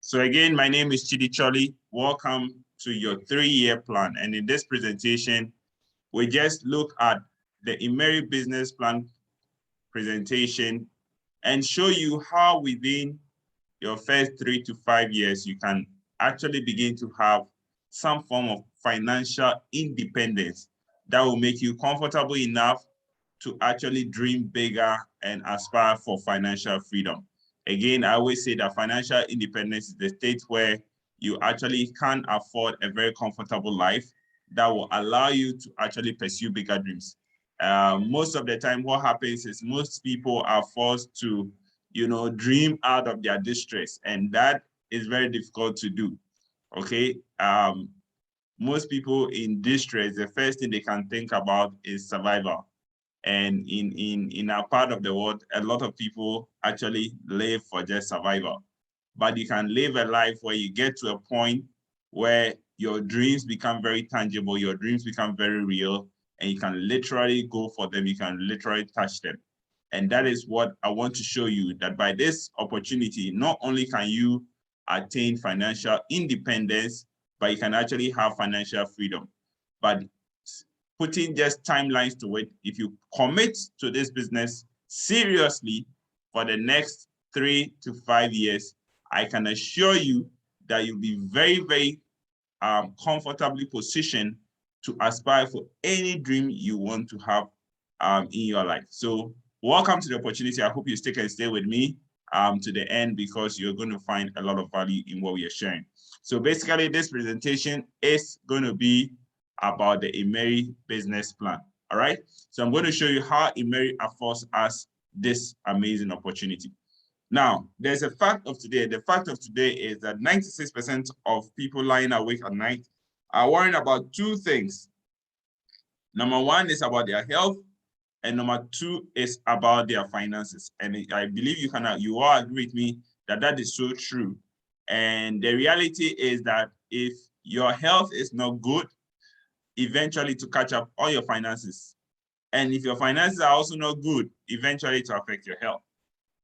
So again, my name is Tchorly. Welcome to your 3-year plan. And in this presentation, we just look at the Emery business plan presentation and show you how within your first 3 to 5 years, you can actually begin to have some form of financial independence that will make you comfortable enough to actually dream bigger and aspire for financial freedom. Again, I always say that financial independence is the state where you actually can afford a very comfortable life that will allow you to actually pursue bigger dreams. Most of the time, what happens is most people are forced to, dream out of their distress, and that is very difficult to do. Okay. Most people in distress, the first thing they can think about is survival. And in our part of the world, a lot of people actually live for just survival. But you can live a life where you get to a point where your dreams become very tangible, your dreams become very real, and you can literally go for them, you can literally touch them. And that is what I want to show you, that by this opportunity, not only can you attain financial independence, but you can actually have financial freedom. But putting just timelines to it, if you commit to this business seriously for the next 3 to 5 years, I can assure you that you'll be very, very comfortably positioned to aspire for any dream you want to have in your life. So welcome to the opportunity. I hope you stick and stay with me to the end, because you're going to find a lot of value in what we are sharing. So basically, this presentation is going to be about the Emery business plan. All right. So I'm going to show you how Emery affords us this amazing opportunity. Now, there's a fact of today. The fact of today is that 96% of people lying awake at night are worrying about two things. Number one is about their health, and number two is about their finances. And I believe you all agree with me that that is so true. And the reality is that if your health is not good, eventually to catch up on your finances. And if your finances are also not good, eventually to affect your health.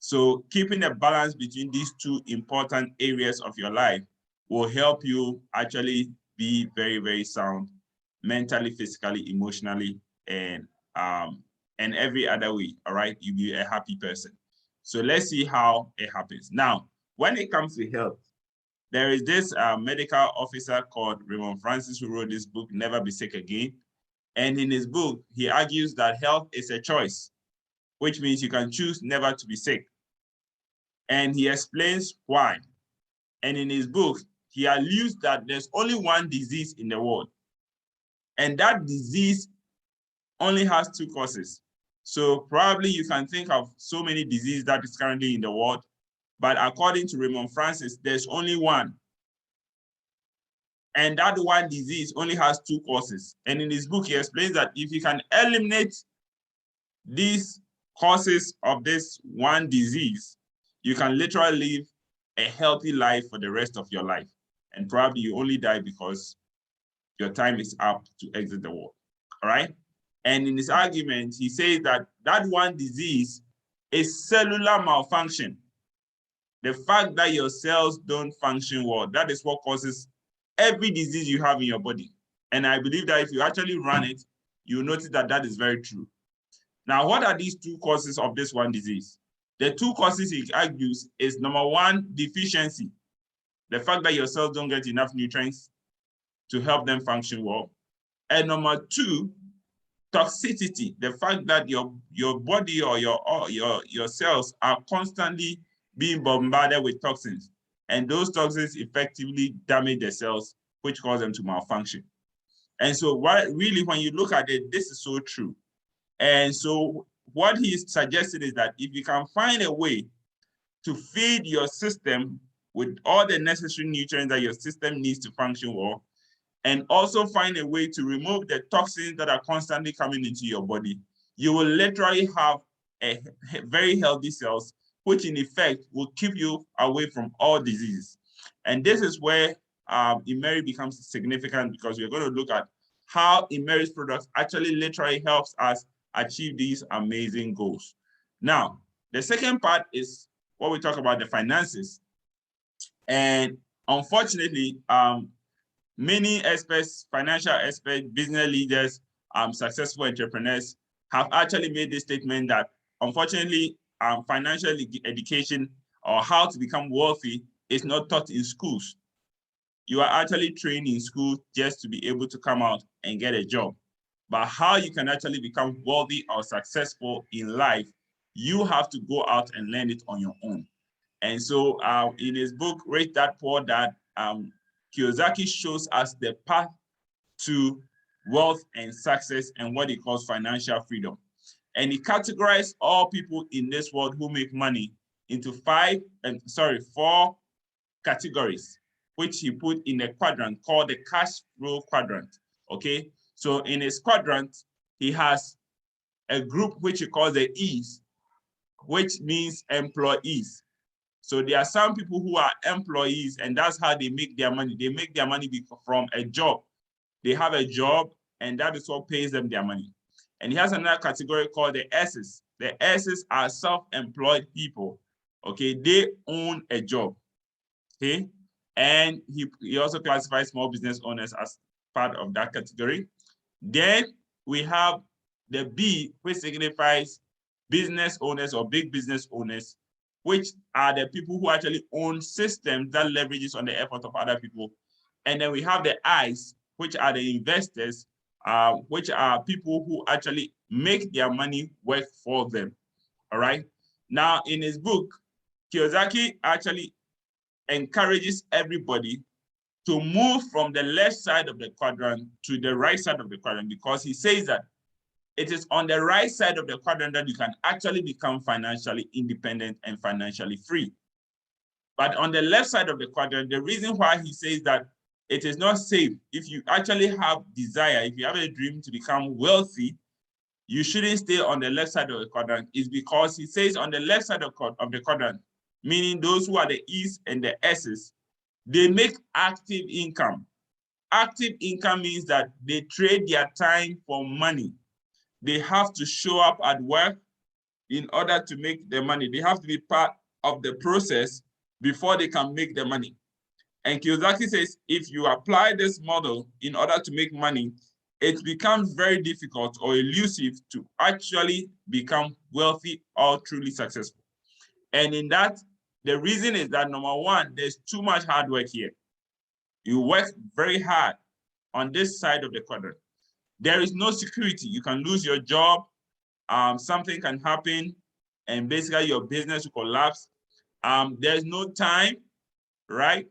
So keeping a balance between these two important areas of your life will help you actually be very, very sound mentally, physically, emotionally, and every other way. All right, you'll be a happy person. So let's see how it happens. Now, when it comes to health, there is this medical officer called Raymond Francis who wrote this book, Never Be Sick Again. And in his book, he argues that health is a choice, which means you can choose never to be sick. And he explains why. And in his book, he alludes that there's only one disease in the world. And that disease only has two causes. So probably you can think of so many diseases that is currently in the world, but according to Raymond Francis, there's only one. And that one disease only has two causes. And in his book, he explains that if you can eliminate these causes of this one disease, you can literally live a healthy life for the rest of your life. And probably you only die because your time is up to exit the world. All right? And in his argument, he says that that one disease is cellular malfunction. The fact that your cells don't function well, that is what causes every disease you have in your body. And I believe that if you actually run it, you'll notice that that is very true. Now, what are these two causes of this one disease? The two causes he argues is number one, deficiency. The fact that your cells don't get enough nutrients to help them function well. And number two, toxicity. The fact that your body or your cells are constantly being bombarded with toxins. And those toxins effectively damage the cells, which cause them to malfunction. And so really, when you look at it, this is so true. And so what he's suggested is that if you can find a way to feed your system with all the necessary nutrients that your system needs to function well, and also find a way to remove the toxins that are constantly coming into your body, you will literally have a very healthy cells, which in effect will keep you away from all diseases. And this is where Emery becomes significant, because we're going to look at how Emery's products actually literally helps us achieve these amazing goals. Now, the second part is what we talk about, the finances. And unfortunately, many experts, financial experts, business leaders, successful entrepreneurs have actually made this statement that unfortunately, financial education or how to become wealthy is not taught in schools. You are actually trained in school just to be able to come out and get a job. But how you can actually become wealthy or successful in life, you have to go out and learn it on your own. And so in his book, Rich Dad Poor Dad, Kiyosaki shows us the path to wealth and success and what he calls financial freedom. And he categorized all people in this world who make money into four categories, which he put in a quadrant called the cash flow quadrant. Okay, so in his quadrant, he has a group which he calls the E's, which means employees. So there are some people who are employees, and that's how they make their money. They make their money from a job. They have a job, and that is what pays them their money. And he has another category called the S's. The S's are self-employed people. Okay, they own a job. Okay, and he also classifies small business owners as part of that category. Then we have the B, which signifies business owners or big business owners, which are the people who actually own systems that leverages on the effort of other people. And then we have the I's, which are the investors, which are people who actually make their money work for them. All right. Now, in his book, Kiyosaki actually encourages everybody to move from the left side of the quadrant to the right side of the quadrant, because he says that it is on the right side of the quadrant that you can actually become financially independent and financially free. But on the left side of the quadrant, the reason why he says that it is not safe, if you actually have desire, if you have a dream to become wealthy, you shouldn't stay on the left side of the quadrant, is because he says on the left side of the quadrant, meaning those who are the E's and the S's, they make active income. Active income means that they trade their time for money. They have to show up at work in order to make the money. They have to be part of the process before they can make the money. And Kiyosaki says, if you apply this model in order to make money, it becomes very difficult or elusive to actually become wealthy or truly successful. And in that, the reason is that number one, there's too much hard work here. You work very hard on this side of the quadrant. There is no security. You can lose your job. Something can happen, and basically your business will collapse. There's no time, right?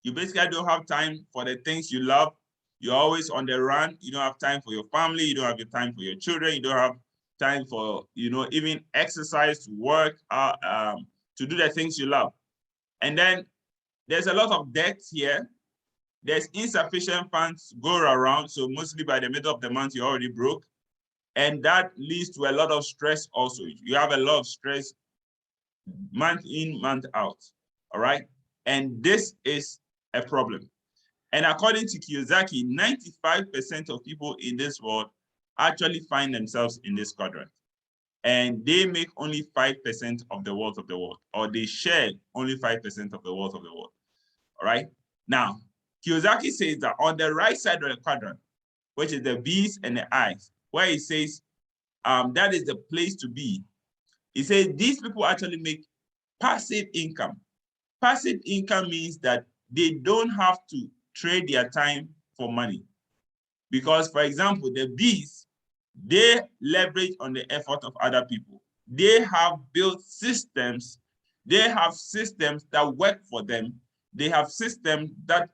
You basically don't have time for the things you love. You're always on the run. You don't have time for your family. You don't have your time for your children. You don't have time for, even exercise, to work, to do the things you love. And then there's a lot of debt here. There's insufficient funds to go around. So mostly by the middle of the month, you're already broke. And that leads to a lot of stress also. You have a lot of stress month in, month out. All right. And this is a problem. And according to Kiyosaki, 95% of people in this world actually find themselves in this quadrant. And they make only 5% of the wealth of the world, or they share only 5% of the wealth of the world. All right. Now, Kiyosaki says that on the right side of the quadrant, which is the B's and the I's, where he says that is the place to be. He says these people actually make passive income. Passive income means that they don't have to trade their time for money. Because, for example, the B's, they leverage on the effort of other people. They have built systems. They have systems that work for them. They have systems that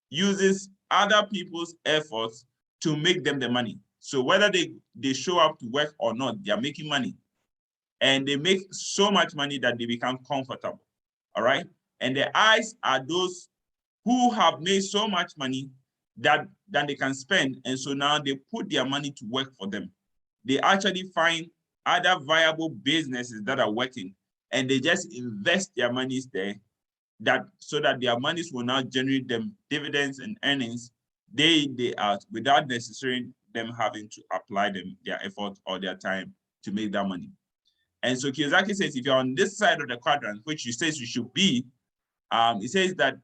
uses other people's efforts to make them the money. So whether they show up to work or not, they are making money. And they make so much money that they become comfortable. All right. And the I's are those who have made so much money that they can spend. And so now they put their money to work for them. They actually find other viable businesses that are working, and they just invest their monies there, so that their monies will now generate them dividends and earnings day in, day out, without necessarily them having to apply their effort or their time to make that money. And so Kiyosaki says, if you're on this side of the quadrant, which he says you should be, It says that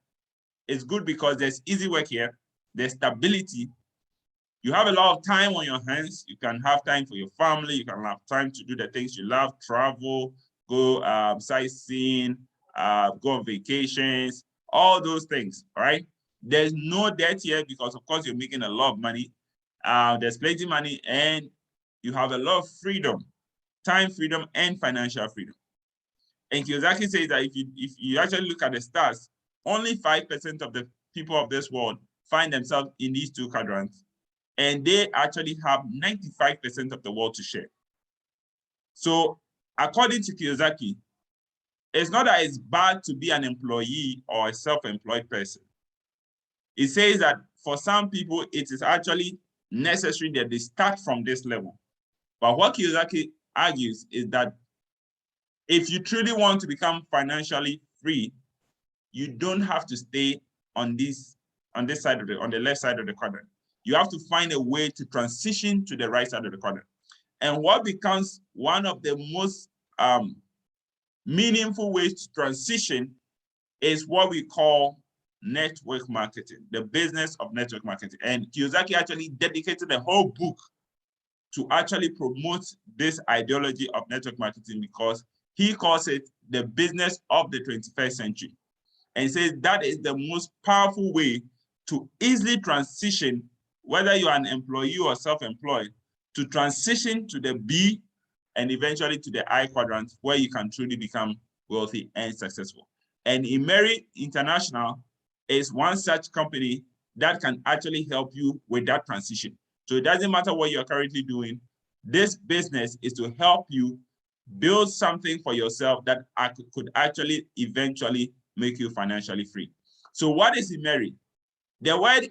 it's good because there's easy work here, there's stability. You have a lot of time on your hands. You can have time for your family. You can have time to do the things you love, travel, go sightseeing, go on vacations, all those things, all right? There's no debt here because, of course, you're making a lot of money. There's plenty of money, and you have a lot of freedom, time freedom, and financial freedom. And Kiyosaki says that if you actually look at the stats, only 5% of the people of this world find themselves in these two quadrants, and they actually have 95% of the world to share. So according to Kiyosaki, it's not that it's bad to be an employee or a self-employed person. It says that for some people, it is actually necessary that they start from this level. But what Kiyosaki argues is that if you truly want to become financially free, you don't have to stay on this side of on the left side of the quadrant. You have to find a way to transition to the right side of the quadrant. And what becomes one of the most meaningful ways to transition is what we call network marketing, the business of network marketing. And Kiyosaki actually dedicated a whole book to actually promote this ideology of network marketing because he calls it the business of the 21st century. And says that is the most powerful way to easily transition, whether you're an employee or self-employed, to transition to the B and eventually to the I quadrant where you can truly become wealthy and successful. And Emery International is one such company that can actually help you with that transition. So it doesn't matter what you're currently doing. This business is to help you build something for yourself that could actually eventually make you financially free. So what is Emery? The word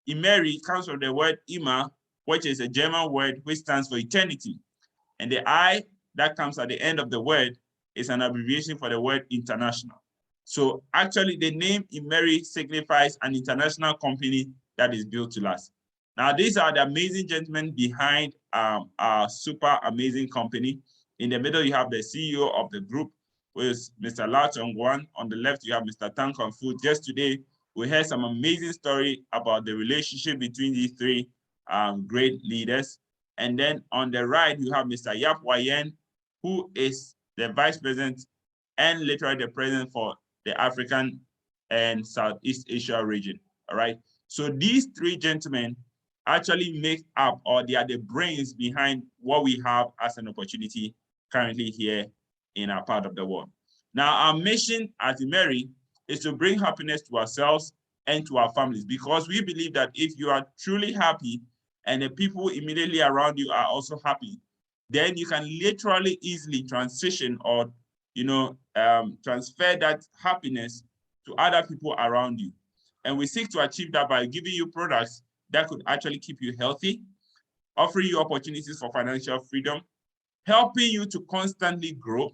Emery comes from the word Immer, which is a German word which stands for eternity. And the I that comes at the end of the word is an abbreviation for the word international. So actually the name Emery signifies an international company that is built to last. Now, these are the amazing gentlemen behind our super amazing company. In the middle, you have the CEO of the group, with Mr. Lau Chongguan. On the left, you have Mr. Tang Kung Fu. Just today, we heard some amazing story about the relationship between these three great leaders. And then on the right, you have Mr. Yap Wayen, who is the vice president and literally the president for the African and Southeast Asia region. All right. So these three gentlemen actually make up, or they are the brains behind what we have as an opportunity currently here in our part of the world. Now, our mission at Emery is to bring happiness to ourselves and to our families, because we believe that if you are truly happy and the people immediately around you are also happy, then you can literally easily transition or transfer that happiness to other people around you. And we seek to achieve that by giving you products that could actually keep you healthy, offering you opportunities for financial freedom, helping you to constantly grow,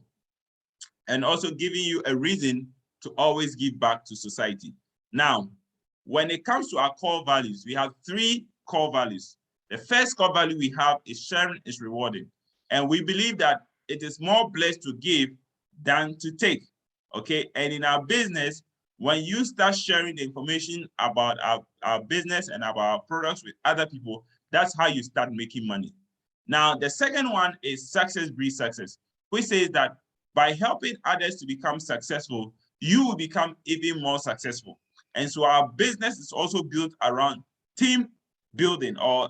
and also giving you a reason to always give back to society. Now, when it comes to our core values, we have three core values. The first core value we have is sharing is rewarding. And we believe that it is more blessed to give than to take, okay? And in our business, when you start sharing the information about our business and about our products with other people, that's how you start making money. Now, the second one is success breeds success, which says that by helping others to become successful, you will become even more successful. And so our business is also built around team building or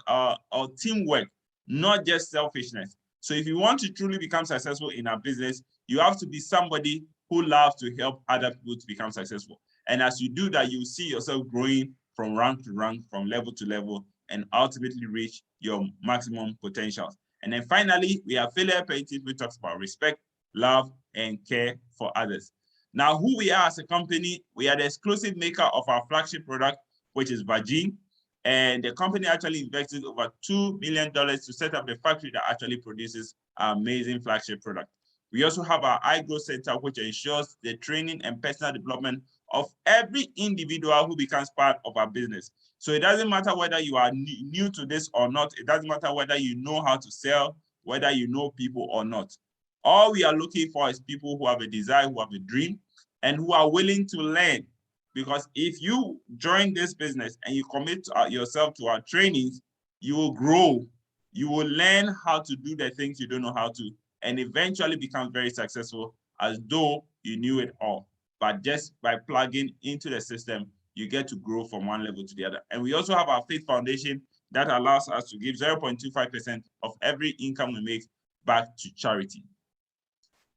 teamwork, not just selfishness. So if you want to truly become successful in our business, you have to be somebody who loves to help other people to become successful. And as you do that, you see yourself growing from rank to rank, from level to level, and ultimately reach your maximum potentials. And then finally, we have Failure Painting, which talks about respect, love, and care for others. Now, who we are as a company, we are the exclusive maker of our flagship product, which is Virgin. And the company actually invested over $2 million to set up the factory that actually produces our amazing flagship product. We also have our iGrow Center, which ensures the training and personal development of every individual who becomes part of our business. So it doesn't matter whether you are new to this or not. It doesn't matter whether you know how to sell, whether you know people or not. All we are looking for is people who have a desire, who have a dream, and who are willing to learn. Because if you join this business and you commit yourself to our trainings, you will grow. You will learn how to do the things you don't know how to, and eventually become very successful as though you knew it all. But just by plugging into the system, you get to grow from one level to the other. And we also have our Faith Foundation that allows us to give 0.25% of every income we make back to charity.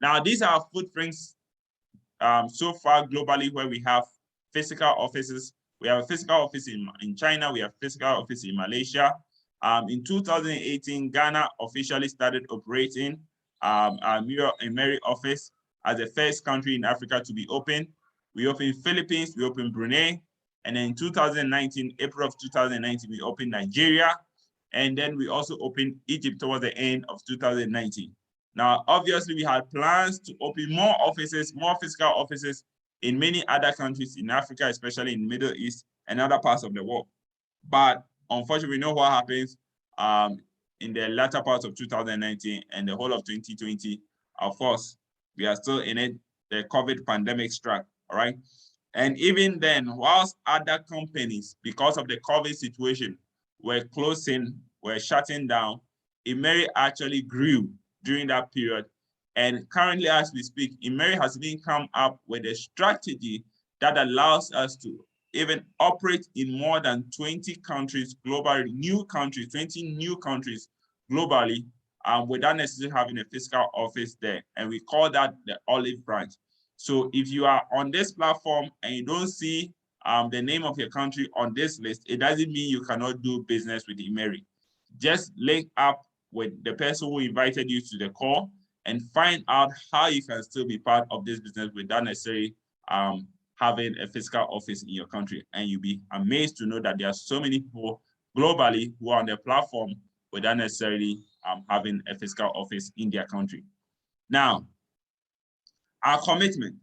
Now, these are footprints so far globally where we have physical offices. We have a physical office in China. We have a physical office in Malaysia. In 2018, Ghana officially started operating our Mary office as the first country in Africa to be open. We opened Philippines, we opened Brunei, and then in 2019, April of 2019, we opened Nigeria, and then we also opened Egypt towards the end of 2019. Now, obviously, we had plans to open more offices, more physical offices in many other countries in Africa, especially in the Middle East and other parts of the world. But unfortunately, we know what happens in the latter part of 2019 and the whole of 2020. Of course, we are still in it. The COVID pandemic struck, all right? And even then, whilst other companies, because of the COVID situation, were closing, were shutting down, Imeri actually grew during that period. And currently, as we speak, Imeri has even come up with a strategy that allows us to even operate in more than 20 countries globally, 20 new countries globally, without necessarily having a physical office there. And we call that the Olive Branch. So if you are on this platform and you don't see the name of your country on this list, it doesn't mean you cannot do business with Imeri. Just link up with the person who invited you to the call and find out how you can still be part of this business without necessarily having a physical office in your country. And you'll be amazed to know that there are so many people globally who are on the platform without necessarily having a physical office in their country. Now, our commitment.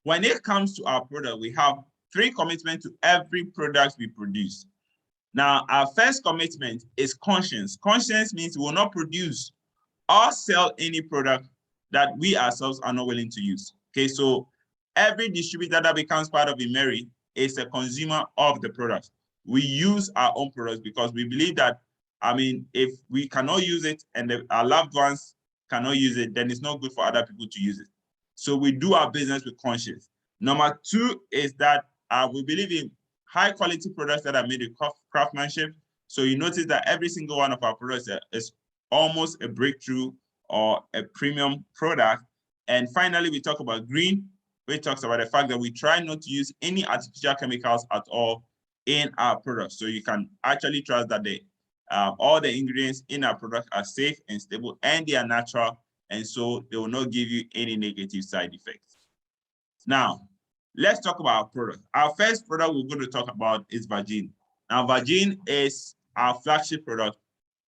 When it comes to our product, we have 3 commitments to every product we produce. Now, our first commitment is conscience. Conscience means we will not produce or sell any product that we ourselves are not willing to use. Okay, so every distributor that becomes part of Imeri is a consumer of the product. We use our own products because we believe that, if we cannot use it and our loved ones cannot use it, then it's not good for other people to use it. So we do our business with conscience. Number 2 is that we believe in high quality products that are made with craftsmanship. So you notice that every single one of our products is almost a breakthrough or a premium product. And finally, we talk about green, which talks about the fact that we try not to use any artificial chemicals at all in our products. So you can actually trust that all the ingredients in our product are safe and stable and they are natural. And so they will not give you any negative side effects. Now, let's talk about our product. Our first product we're going to talk about is Vagine. Now, Vagine is our flagship product.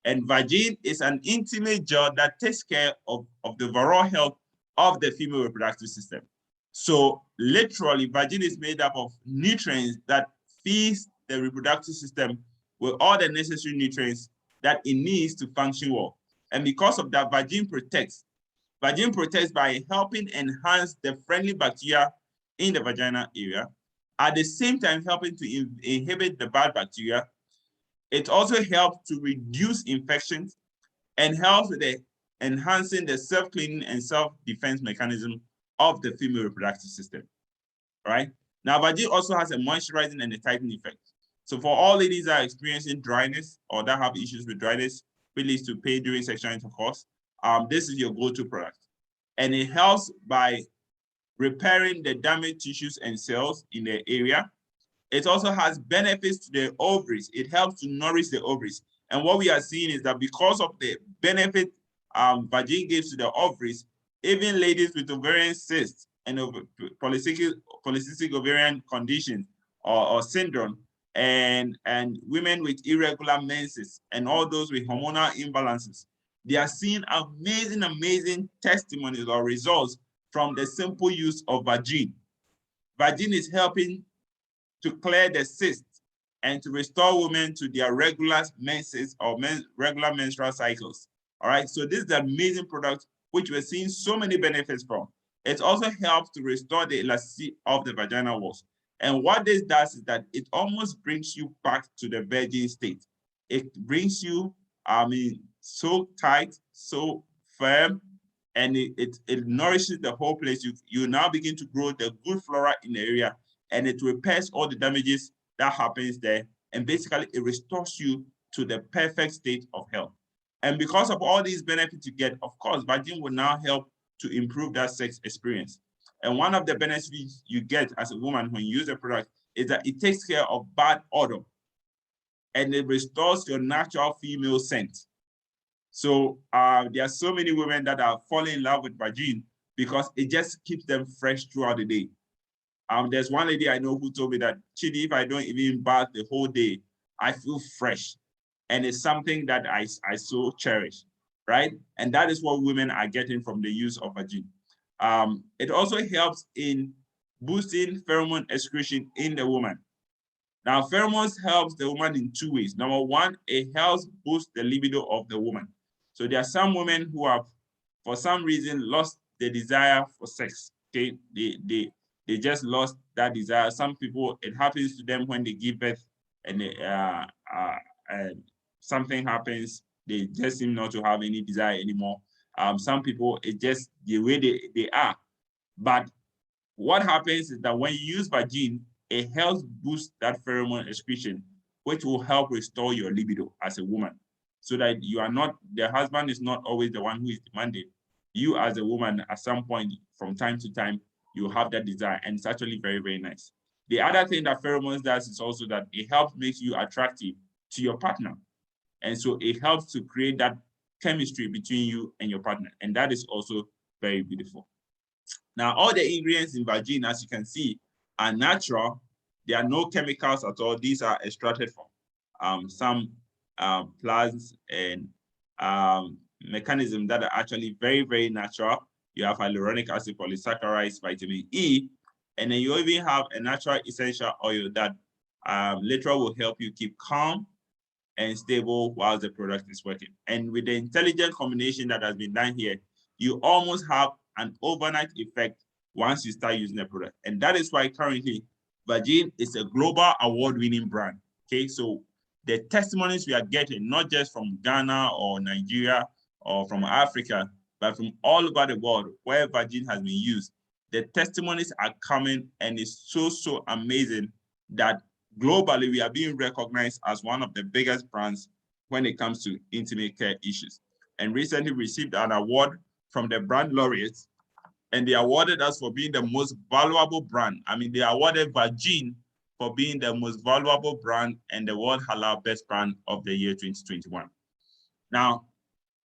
And Vagine is an intimate gel that takes care of the overall health of the female reproductive system. So literally, Vagine is made up of nutrients that feeds the reproductive system with all the necessary nutrients that it needs to function well. And because of that, Vagine protects. Vagine protects by helping enhance the friendly bacteria in the vagina area, at the same time helping to inhibit the bad bacteria. It also helps to reduce infections and helps with enhancing the self-cleaning and self-defense mechanism of the female reproductive system. All right. Now, Vagine also has a moisturizing and a tightening effect. So for all ladies that are experiencing dryness or that have issues with dryness, which leads to pain during sexual intercourse, this is your go-to product. And it helps by repairing the damaged tissues and cells in the area. It also has benefits to the ovaries. It helps to nourish the ovaries. And what we are seeing is that because of the benefit Vagine gives to the ovaries, even ladies with ovarian cysts and polycystic ovarian conditions or syndrome, and women with irregular menses, and all those with hormonal imbalances, they are seeing amazing testimonies or results from the simple use of Vagine. Vagine is helping to clear the cysts and to restore women to their regular menses or regular menstrual cycles. All right, so this is an amazing product which we're seeing so many benefits from. It also helps to restore the elasticity of the vaginal walls. And what this does is that it almost brings you back to the virgin state. It brings you, so tight, so firm, and it nourishes the whole place. You now begin to grow the good flora in the area, and it repairs all the damages that happens there. And basically, it restores you to the perfect state of health. And because of all these benefits you get, of course, Vagin will now help to improve that sex experience. And one of the benefits you get as a woman when you use the product is that it takes care of bad odor and it restores your natural female scent. So there are so many women that are falling in love with Vagin because it just keeps them fresh throughout the day. There's one lady I know who told me that, Tchidi, if I don't even bath the whole day, I feel fresh. And it's something that I so cherish, right? And that is what women are getting from the use of Vagin. It also helps in boosting pheromone excretion in the woman. Now, pheromones helps the woman in two ways. Number one, it helps boost the libido of the woman. So there are some women who have, for some reason, lost the desire for sex. Okay, they just lost that desire. Some people, it happens to them when they give birth and something happens, they just seem not to have any desire anymore. Some people, it just the way they are. But what happens is that when you use Vagin, it helps boost that pheromone excretion, which will help restore your libido as a woman, so that you are not, the husband is not always the one who is demanding. You as a woman, at some point, from time to time, you have that desire, and it's actually very, very nice. The other thing that pheromones does is also that it helps make you attractive to your partner. And so it helps to create that chemistry between you and your partner. And that is also very beautiful. Now, all the ingredients in Vagin, as you can see, are natural. There are no chemicals at all. These are extracted from some plants and mechanisms that are actually very, very natural. You have hyaluronic acid, polysaccharides, vitamin E, and then you even have a natural essential oil that literally will help you keep calm and stable while the product is working. And with the intelligent combination that has been done here, you almost have an overnight effect once you start using the product. And that is why currently Vagin is a global award-winning brand. Okay, so the testimonies we are getting, not just from Ghana or Nigeria or from Africa, but from all over the world where Vagin has been used, the testimonies are coming, and it's so amazing that globally we are being recognized as one of the biggest brands when it comes to intimate care issues. And recently received an award from the brand laureates, and they awarded us for being the most valuable brand. I mean, they awarded Vagin for being the most valuable brand and the World Halal Best Brand of the year 2021. Now,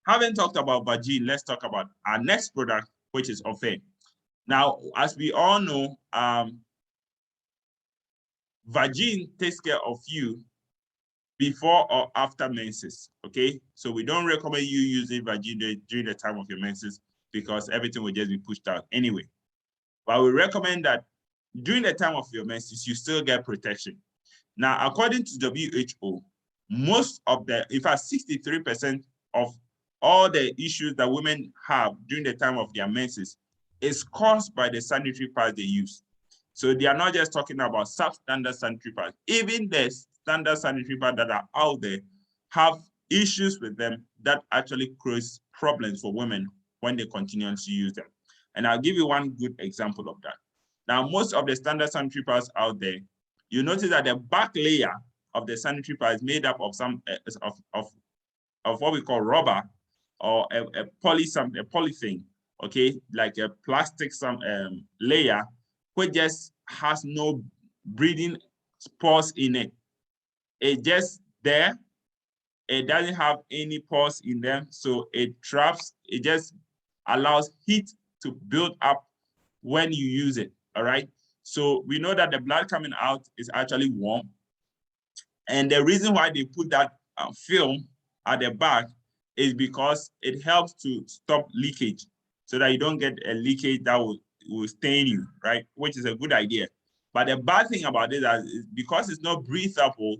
having talked about Vagin, let's talk about our next product, which is Ofe. Now, as we all know, Vagin takes care of you before or after menses, okay? So we don't recommend you using Vagin during the time of your menses because everything will just be pushed out anyway. But we recommend that during the time of your menses, you still get protection. Now, according to WHO, most of the, in fact, 63% of all the issues that women have during the time of their menses is caused by the sanitary pads they use. So they are not just talking about substandard sanitary pads. Even the standard sanitary pads that are out there have issues with them that actually creates problems for women when they continue to use them. And I'll give you one good example of that. Now, most of the standard sanitary pads out there, you notice that the back layer of the sanitary pad is made up of some of what we call rubber or a polythene, okay, like a plastic layer, which just has no breathing pores in it. It's just there. It doesn't have any pores in them, so it traps. It just allows heat to build up when you use it. All right. So we know that the blood coming out is actually warm. And the reason why they put that film at the back is because it helps to stop leakage so that you don't get a leakage that will stain you, right? Which is a good idea. But the bad thing about it is because it's not breathable,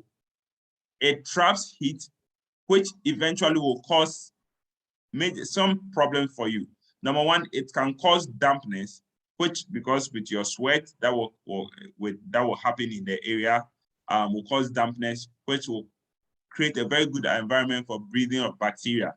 it traps heat, which eventually will cause some problem for you. Number one, it can cause dampness. which, because with your sweat that will happen in the area, will cause dampness, which will create a very good environment for breathing of bacteria.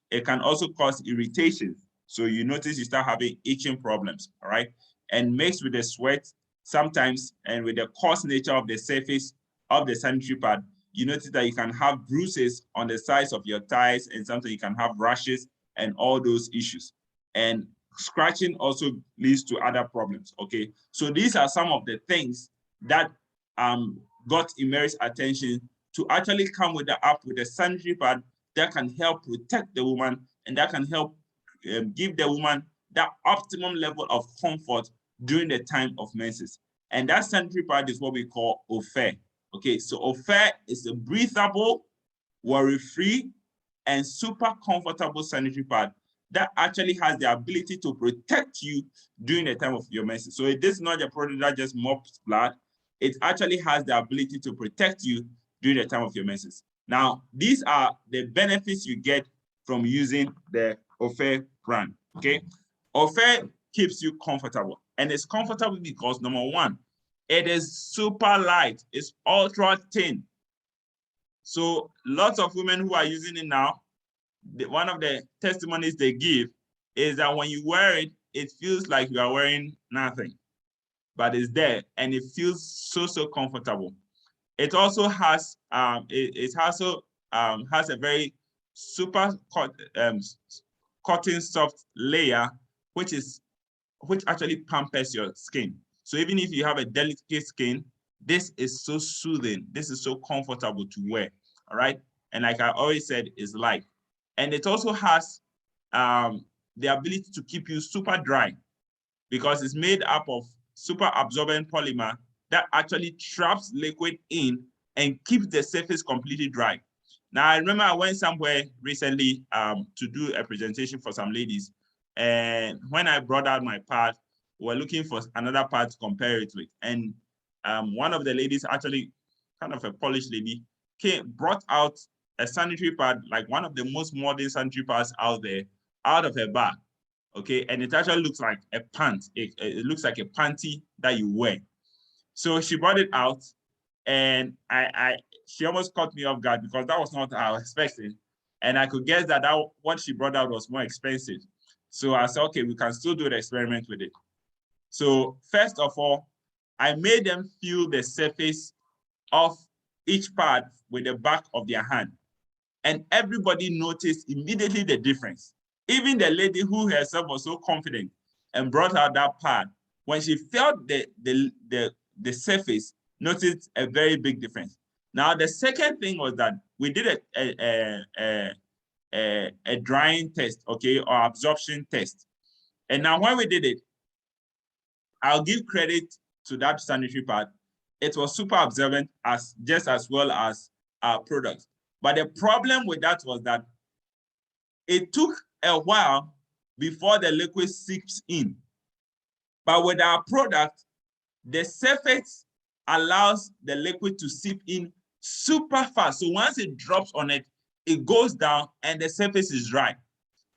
It can also cause irritation. So you notice you start having itching problems, all right? And mixed with the sweat, sometimes, and with the coarse nature of the surface of the sanitary pad, you notice that you can have bruises on the sides of your thighs, and sometimes you can have rashes and all those issues. And scratching also leads to other problems, okay? So these are some of the things that got Emery's attention to actually come with the app with a sanitary pad that can help protect the woman and that can help give the woman that optimum level of comfort during the time of menses. And that sanitary pad is what we call Ofer. Okay, so Ofer is a breathable, worry-free, and super comfortable sanitary pad that actually has the ability to protect you during the time of your menses. So it is not a product that just mops blood. It actually has the ability to protect you during the time of your menses. Now, these are the benefits you get from using the Ofer brand, okay? Ofer keeps you comfortable, and it's comfortable because, number one, it is super light. It's ultra thin. So lots of women who are using it now, one of the testimonies they give is that when you wear it, it feels like you are wearing nothing, but it's there and it feels so comfortable. It also has it also has a very super cotton soft layer, which actually pampers your skin. So even if you have a delicate skin, this is so soothing. This is so comfortable to wear. All right. And like I always said, it's light. And it also has the ability to keep you super dry because it's made up of super absorbent polymer that actually traps liquid in and keeps the surface completely dry. Now, I remember I went somewhere recently to do a presentation for some ladies. And when I brought out my pad, we were looking for another pad to compare it with. And one of the ladies, actually kind of a Polish lady, brought out a sanitary pad, like one of the most modern sanitary pads out there, out of her bag. Okay, and it actually looks like a pant. It looks like a panty that you wear. So she brought it out, and she almost caught me off guard because that was not what I was expecting. And I could guess that what she brought out was more expensive. So I said, okay, we can still do the experiment with it. So first of all, I made them feel the surface of each pad with the back of their hand. And everybody noticed immediately the difference. Even the lady who herself was so confident and brought out that pad, when she felt the surface, noticed a very big difference. Now, the second thing was that we did a drying test, okay, or absorption test. And now when we did it, I'll give credit to that sanitary pad. It was super absorbent just as well as our products. But the problem with that was that it took a while before the liquid seeps in. But with our product, the surface allows the liquid to seep in super fast. So once it drops on it, it goes down and the surface is dry.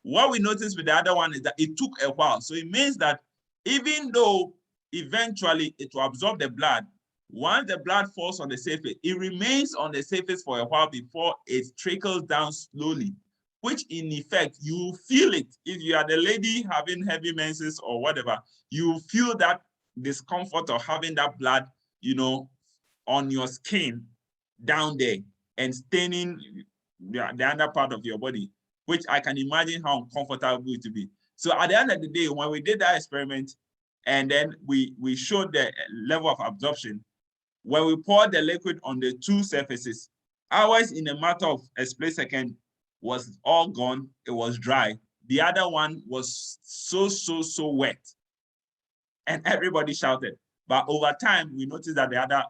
What we noticed with the other one is that it took a while. So it means that even though eventually it will absorb the blood, once the blood falls on the surface, it remains on the surface for a while before it trickles down slowly, which in effect, you feel it. If you are the lady having heavy menses or whatever, you feel that discomfort of having that blood, on your skin down there and staining the under part of your body, which I can imagine how uncomfortable it would be. So at the end of the day, when we did that experiment, and then we showed the level of absorption, when we poured the liquid on the two surfaces, ours in a matter of a split second was all gone. It was dry. The other one was so wet. And everybody shouted. But over time, we noticed that the other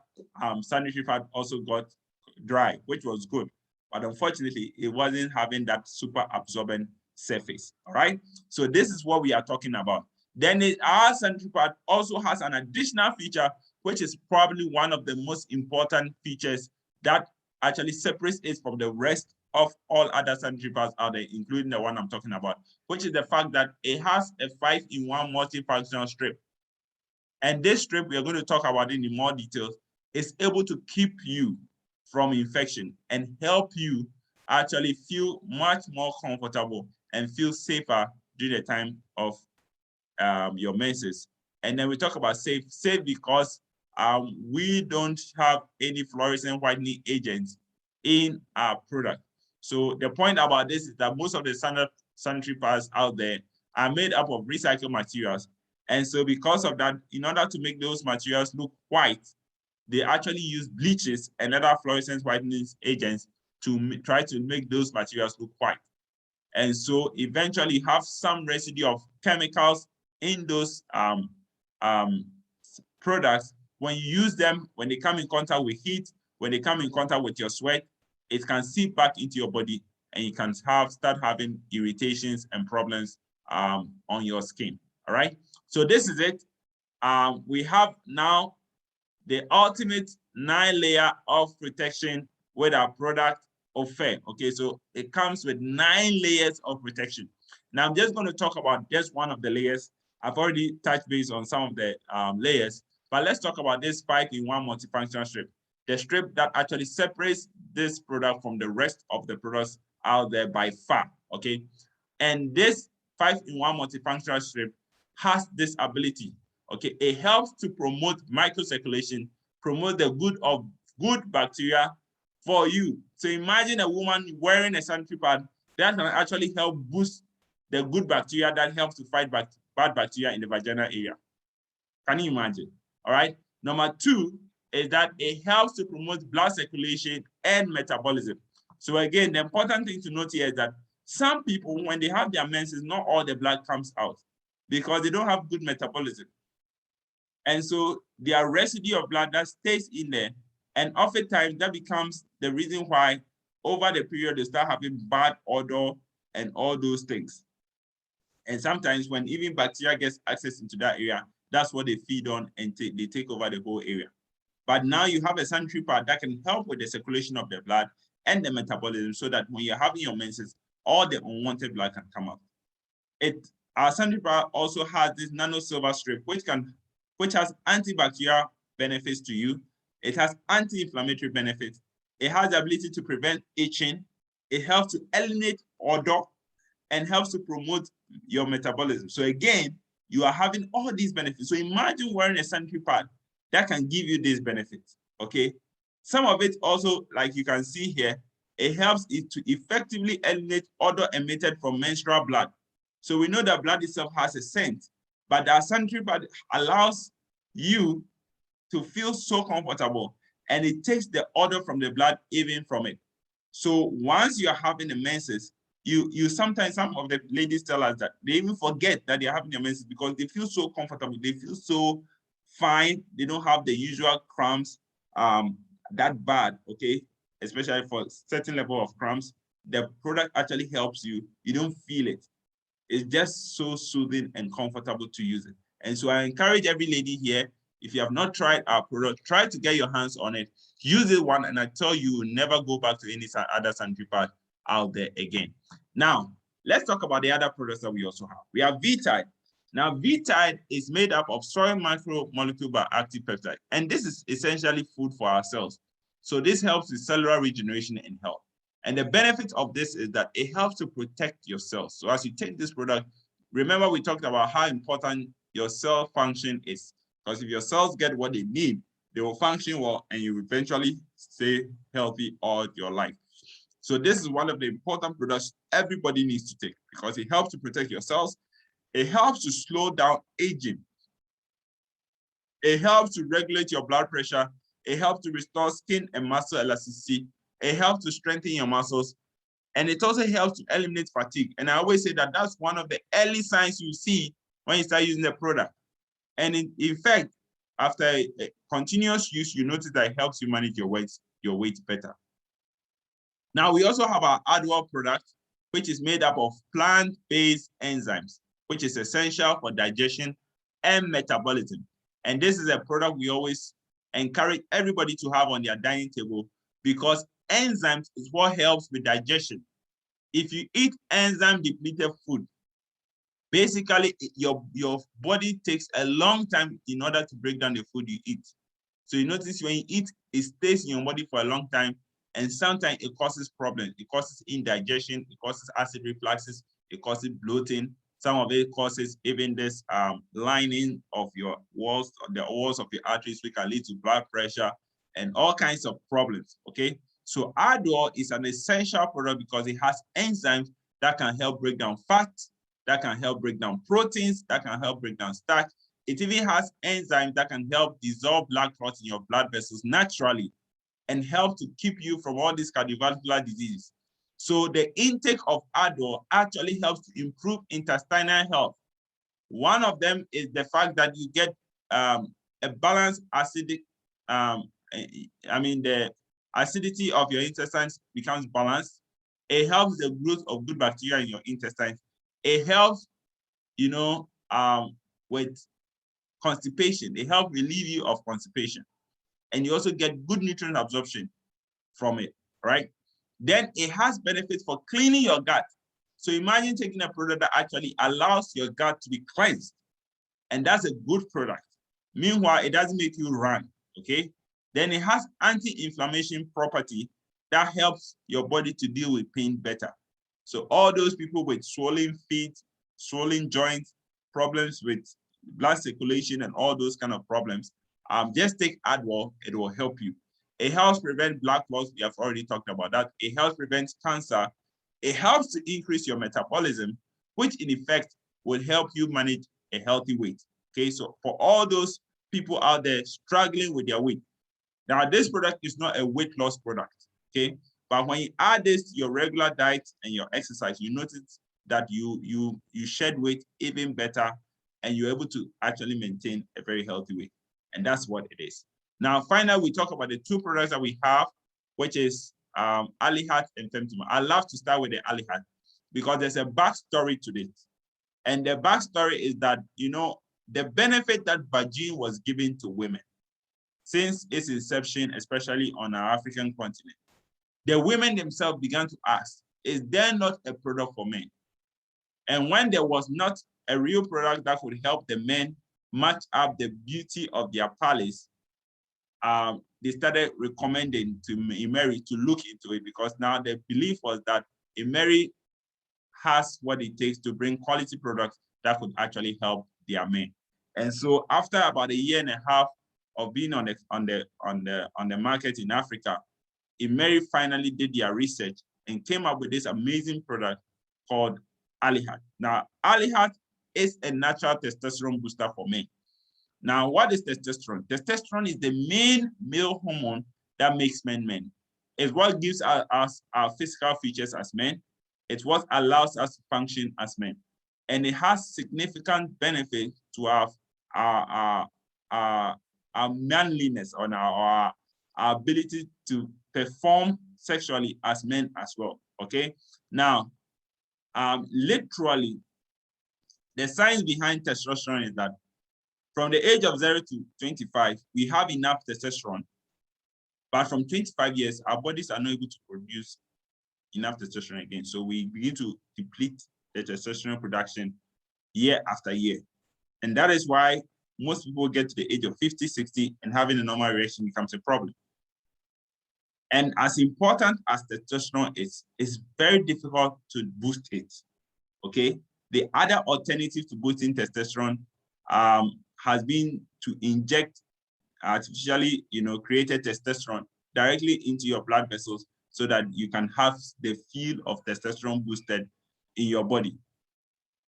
sanitary pad also got dry, which was good. But unfortunately, it wasn't having that super absorbent surface. All right. So this is what we are talking about. Then our sanitary pad also has an additional feature, which is probably one of the most important features that actually separates it from the rest of all other sanitary pads out there, including the one I'm talking about, which is the fact that it has a 5-in-1 multifunctional strip. And this strip, we are going to talk about it in more details, is able to keep you from infection and help you actually feel much more comfortable and feel safer during the time of your menses. And then we talk about safe because we don't have any fluorescent whitening agents in our product. So the point about this is that most of the standard sanitary pads out there are made up of recycled materials. And so because of that, in order to make those materials look white, they actually use bleaches and other fluorescent whitening agents to try to make those materials look white. And so eventually have some residue of chemicals in those products. When you use them, when they come in contact with heat, when they come in contact with your sweat, it can seep back into your body and you can start having irritations and problems on your skin. All right. So this is it. We have now the ultimate 9-layer of protection with our product offer. Okay, so it comes with 9 layers of protection. Now I'm just going to talk about just one of the layers. I've already touched base on some of the layers, but let's talk about this 5-in-1 multifunctional strip. The strip that actually separates this product from the rest of the products out there by far. Okay, and this 5-in-1 multifunctional strip has this ability. Okay, it helps to promote microcirculation, promote the good bacteria for you. So imagine a woman wearing a sanitary pad that can actually help boost the good bacteria that helps to fight bad bacteria in the vaginal area. Can you imagine? All right. Number 2 is that it helps to promote blood circulation and metabolism. So again, the important thing to note here is that some people, when they have their menses, not all the blood comes out because they don't have good metabolism. And so there are residue of blood that stays in there. And oftentimes that becomes the reason why over the period they start having bad odor and all those things. And sometimes when even bacteria gets access into that area, that's what they feed on and they take over the whole area. But now you have a sanitary pad that can help with the circulation of the blood and the metabolism so that when you're having your menses, all the unwanted blood can come out. Our sanitary pad also has this nano silver strip, which has antibacterial benefits to you. It has anti-inflammatory benefits. It has the ability to prevent itching. It helps to eliminate odor and helps to promote your metabolism. So again, you are having all these benefits. So imagine wearing a sanitary pad that can give you these benefits, okay? Some of it also, like you can see here, it helps it to effectively eliminate odor emitted from menstrual blood. So we know that blood itself has a scent, but the sanitary pad allows you to feel so comfortable and it takes the odor from the blood even from it. So once you're having the menses, you sometimes, some of the ladies tell us that they even forget that they're having their menses because they feel so comfortable, they feel so fine, they don't have the usual cramps that bad, okay? Especially for certain level of cramps, the product actually helps you. You don't feel it. It's just so soothing and comfortable to use it. And so I encourage every lady here, if you have not tried our product, try to get your hands on it. Use it one, and I tell you, you'll never go back to any other sanitary pad out there again. Now, let's talk about the other products that we also have. We have V-Tide. Now, V-Tide is made up of soil macromolecule bioactive peptide, and this is essentially food for our cells. So this helps with cellular regeneration and health. And the benefit of this is that it helps to protect your cells. So as you take this product, remember we talked about how important your cell function is. Because if your cells get what they need, they will function well and you eventually stay healthy all your life. So this is one of the important products everybody needs to take because it helps to protect your cells. It helps to slow down aging. It helps to regulate your blood pressure. It helps to restore skin and muscle elasticity. It helps to strengthen your muscles. And it also helps to eliminate fatigue. And I always say that that's one of the early signs you see when you start using the product. And in fact, after a continuous use, you notice that it helps you manage your weight better. Now, we also have our Adwell product, which is made up of plant-based enzymes, which is essential for digestion and metabolism. And this is a product we always encourage everybody to have on their dining table because enzymes is what helps with digestion. If you eat enzyme-depleted food, Basically, your body takes a long time in order to break down the food you eat. So you notice when you eat, it stays in your body for a long time, and sometimes it causes problems. It causes indigestion, it causes acid refluxes, it causes bloating. Some of it causes even this lining of your walls, the walls of your arteries, which can lead to blood pressure and all kinds of problems, okay? So Adwall is an essential product because it has enzymes that can help break down fat, that can help break down proteins, that can help break down starch. It even has enzymes that can help dissolve blood clots in your blood vessels naturally and help to keep you from all these cardiovascular diseases. So the intake of Adwall actually helps to improve intestinal health. One of them is the fact that you get a balanced acidic, the acidity of your intestines becomes balanced. It helps the growth of good bacteria in your intestines. It helps, with constipation. It helps relieve you of constipation. And you also get good nutrient absorption from it, right? Then it has benefits for cleaning your gut. So imagine taking a product that actually allows your gut to be cleansed. And that's a good product. Meanwhile, it doesn't make you run, okay? Then it has anti-inflammation property that helps your body to deal with pain better. So all those people with swollen feet, swollen joints, problems with blood circulation and all those kind of problems, just take Adwall, it will help you. It helps prevent blood clots, we have already talked about that. It helps prevent cancer. It helps to increase your metabolism, which in effect will help you manage a healthy weight. Okay, so for all those people out there struggling with their weight, now this product is not a weight loss product, okay? But when you add this to your regular diet and your exercise, you notice that you shed weight even better, and you're able to actually maintain a very healthy weight. And that's what it is. Now, finally, we talk about the two products that we have, which is Alihat and Femtima. I love to start with the Alihat because there's a backstory to this. And the backstory is that, the benefit that vagine was given to women since its inception, especially on our African continent, the women themselves began to ask, is there not a product for men? And when there was not a real product that would help the men match up the beauty of their palace, they started recommending to Emery to look into it, because now the belief was that Emery has what it takes to bring quality products that could actually help their men. And so after about a year and a half of being on the market in Africa, Emery finally did their research and came up with this amazing product called Alihat. Now, Alihat is a natural testosterone booster for men. Now, what is testosterone? Testosterone is the main male hormone that makes men men. It's what gives us our physical features as men. It's what allows us to function as men. And it has significant benefit to our manliness, on our ability to perform sexually as men as well, okay? Now, literally, the science behind testosterone is that from the age of 0 to 25, we have enough testosterone, but from 25 years, our bodies are not able to produce enough testosterone again. So we begin to deplete the testosterone production year after year. And that is why most people get to the age of 50, 60, and having a normal erection becomes a problem. And as important as testosterone is, it's very difficult to boost it, okay? The other alternative to boosting testosterone has been to inject artificially, created testosterone directly into your blood vessels so that you can have the feel of testosterone boosted in your body.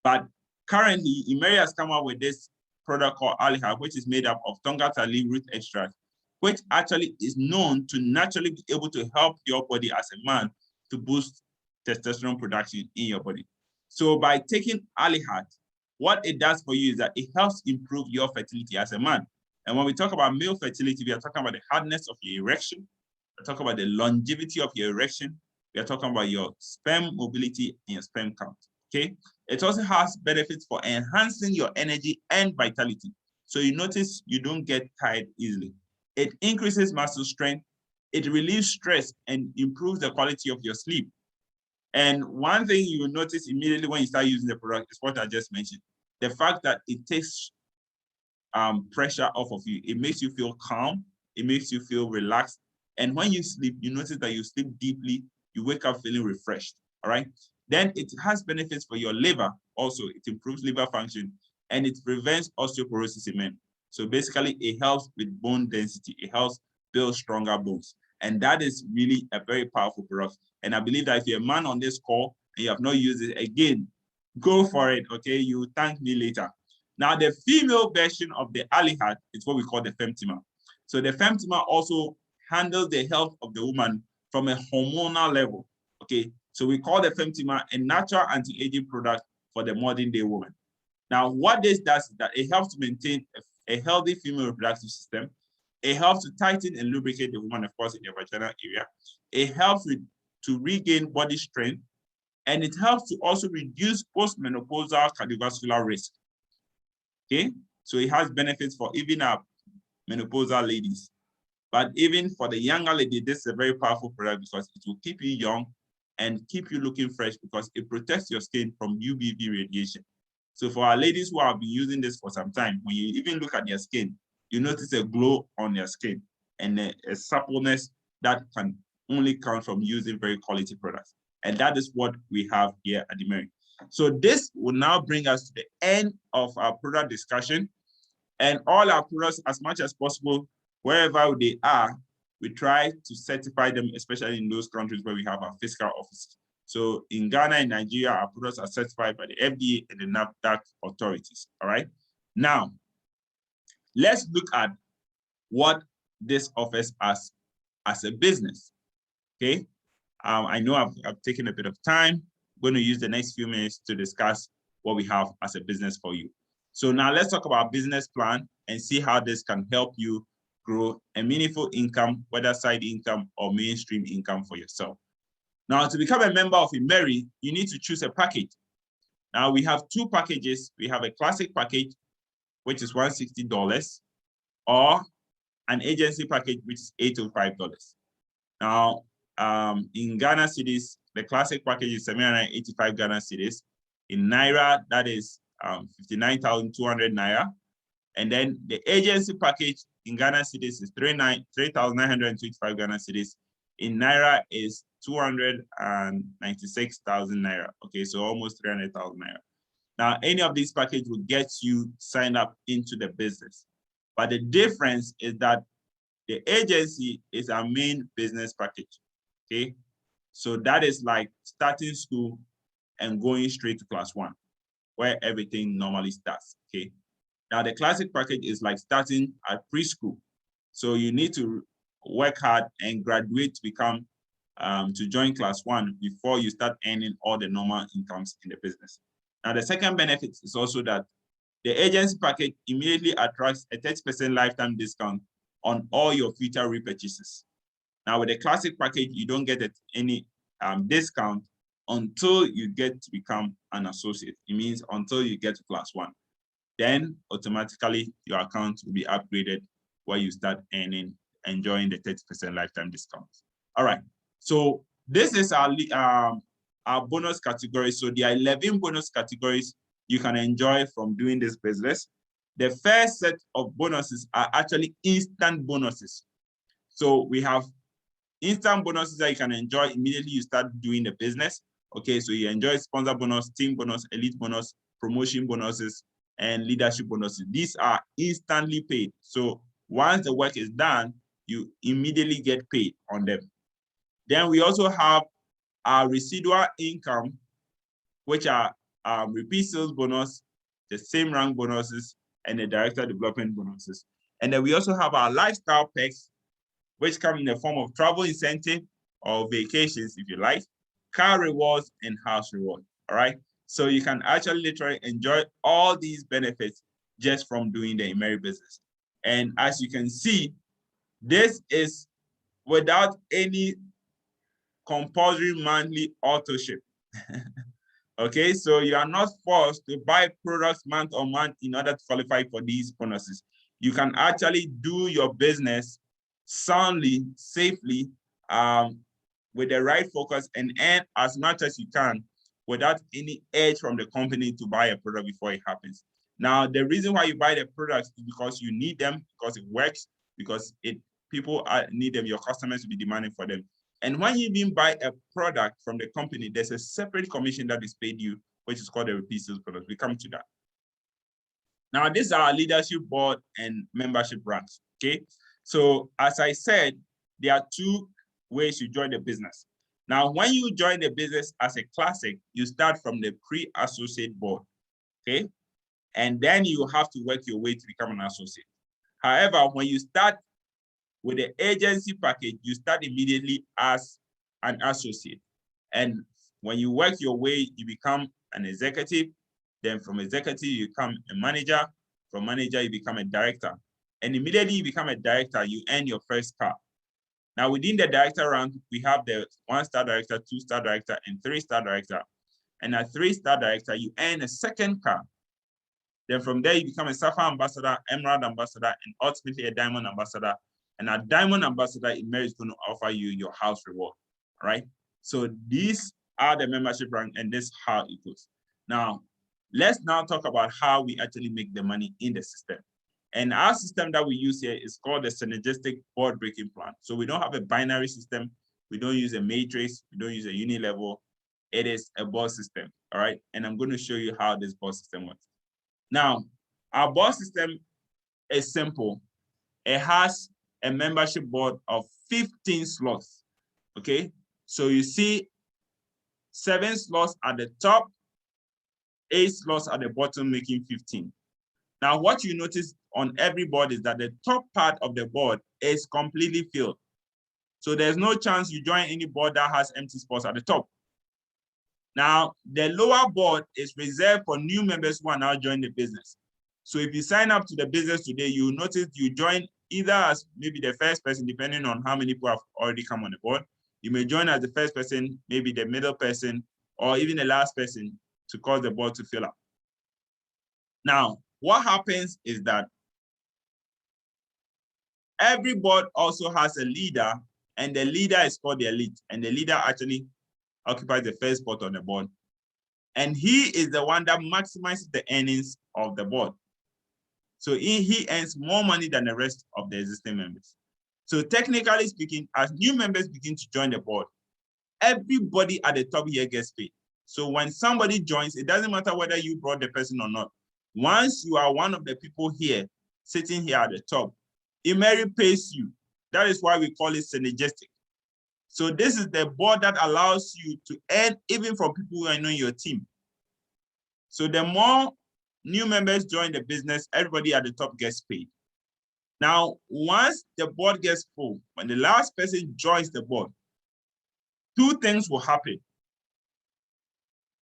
But currently, Emery has come up with this product called Alihat, which is made up of Tongatar leaf root extract, which actually is known to naturally be able to help your body as a man to boost testosterone production in your body. So by taking Alihat, what it does for you is that it helps improve your fertility as a man. And when we talk about male fertility, we are talking about the hardness of your erection. We're talking about the longevity of your erection. We are talking about your sperm mobility and your sperm count, okay? It also has benefits for enhancing your energy and vitality. So you notice you don't get tired easily. It increases muscle strength. It relieves stress and improves the quality of your sleep. And one thing you will notice immediately when you start using the product is what I just mentioned. The fact that it takes pressure off of you. It makes you feel calm. It makes you feel relaxed. And when you sleep, you notice that you sleep deeply. You wake up feeling refreshed. All right. Then it has benefits for your liver. Also, it improves liver function and it prevents osteoporosis in men. So basically, it helps with bone density. It helps build stronger bones. And that is really a very powerful product. And I believe that if you're a man on this call and you have not used it, again, go for it. Okay. You will thank me later. Now, the female version of the Alihad is what we call the Femtima. So the Femtima also handles the health of the woman from a hormonal level. Okay, so we call the Femtima a natural anti-aging product for the modern day woman. Now, what this does is that it helps to maintain a healthy female reproductive system. It helps to tighten and lubricate the woman, of course, in the vaginal area. It helps to regain body strength, and it helps to also reduce postmenopausal cardiovascular risk. Okay, so it has benefits for even our menopausal ladies. But even for the younger lady, this is a very powerful product because it will keep you young and keep you looking fresh because it protects your skin from UVB radiation. So for our ladies who have been using this for some time, when you even look at their skin, you notice a glow on their skin and a suppleness that can only come from using very quality products. And that is what we have here at the Mary. So this will now bring us to the end of our product discussion. And all our products, as much as possible, wherever they are, we try to certify them, especially in those countries where we have our fiscal offices. So in Ghana and Nigeria, our products are certified by the FDA and the NAFDAC authorities, all right? Now, let's look at what this offers us as a business, okay? I know I've taken a bit of time. I'm going to use the next few minutes to discuss what we have as a business for you. So now let's talk about business plan and see how this can help you grow a meaningful income, whether side income or mainstream income for yourself. Now, to become a member of Imeri, you need to choose a package. Now, we have two packages. We have a classic package, which is $160, or an agency package, which is $805. Now, in Ghana cedis, the classic package is 785 Ghana cedis. In Naira, that is 59,200 Naira. And then the agency package in Ghana cedis is 3,925 Ghana cedis. In Naira is 296,000 Naira. Okay, so almost 300,000 Naira. Now, any of these packages will get you signed up into the business. But the difference is that the agency is our main business package. Okay, so that is like starting school and going straight to class 1, where everything normally starts. Okay, now the classic package is like starting at preschool. So you need to work hard and graduate to become to join class 1 before you start earning all the normal incomes in the business. Now the second benefit is also that the agency package immediately attracts a 30% lifetime discount on all your future repurchases. Now with the classic package, you don't get any discount until you get to become an associate. It means until you get to class 1. Then automatically your account will be upgraded where you start enjoying the 30% lifetime discount. All right, so this is our bonus categories. So there are 11 bonus categories you can enjoy from doing this business. The first set of bonuses are actually instant bonuses. So we have instant bonuses that you can enjoy immediately you start doing the business. Okay, so you enjoy sponsor bonus, team bonus, elite bonus, promotion bonuses, and leadership bonuses. These are instantly paid. So once the work is done, you immediately get paid on them. Then we also have our residual income, which are repeat sales bonus, the same rank bonuses, and the director development bonuses. And then we also have our lifestyle perks, which come in the form of travel incentive or vacations, if you like, car rewards, and house rewards. All right. So you can actually literally enjoy all these benefits just from doing the Imeri business. And as you can see, this is without any compulsory monthly auto-ship. Okay, so you are not forced to buy products month on month in order to qualify for these bonuses. You can actually do your business soundly, safely, with the right focus and earn as much as you can without any urge from the company to buy a product before it happens. Now, the reason why you buy the products is because you need them, because it works, because people need them, your customers will be demanding for them. And when you even buy a product from the company, there's a separate commission that is paid you, which is called the repeat sales product. We come to that. Now, these are our leadership board and membership ranks, okay? So as I said, there are two ways you join the business. Now, when you join the business as a classic, you start from the pre-associate board, okay? And then you have to work your way to become an associate. However, when you start with the agency package, you start immediately as an associate. And when you work your way, you become an executive. Then from executive, you become a manager. From manager, you become a director. And immediately you become a director, you earn your first car. Now, within the director rank, we have the 1-star director, 2-star director, and 3-star director. And at 3-star director, you earn a second car. Then from there, you become a Sapphire ambassador, Emerald ambassador, and ultimately a Diamond ambassador. And a Diamond ambassador, Emery is going to offer you your house reward. All right. So these are the membership rank, and this is how it goes. Now, let's now talk about how we actually make the money in the system. And our system that we use here is called the synergistic board breaking plan. So we don't have a binary system. We don't use a matrix. We don't use a unilevel. It is a board system. All right. And I'm going to show you how this board system works. Now, our board system is simple. It has a membership board of 15 slots. Okay. So you see 7 slots at the top, 8 slots at the bottom, making 15. Now, what you notice on every board is that the top part of the board is completely filled. So there's no chance you join any board that has empty spots at the top. Now, the lower board is reserved for new members who are now joining the business. So if you sign up to the business today, you notice you join either as maybe the first person, depending on how many people have already come on the board. You may join as the first person, maybe the middle person, or even the last person to cause the board to fill up. Now, what happens is that every board also has a leader, and the leader is called the elite, and the leader actually occupies the first spot on the board. And he is the one that maximizes the earnings of the board. So he earns more money than the rest of the existing members. So technically speaking, as new members begin to join the board, everybody at the top here gets paid. So when somebody joins, it doesn't matter whether you brought the person or not. Once you are one of the people here, sitting here at the top, Emery pays you. That is why we call it synergistic. So this is the board that allows you to earn even from people who are not in your team. So the more new members join the business, everybody at the top gets paid. Now, once the board gets full, when the last person joins the board, 2 things will happen.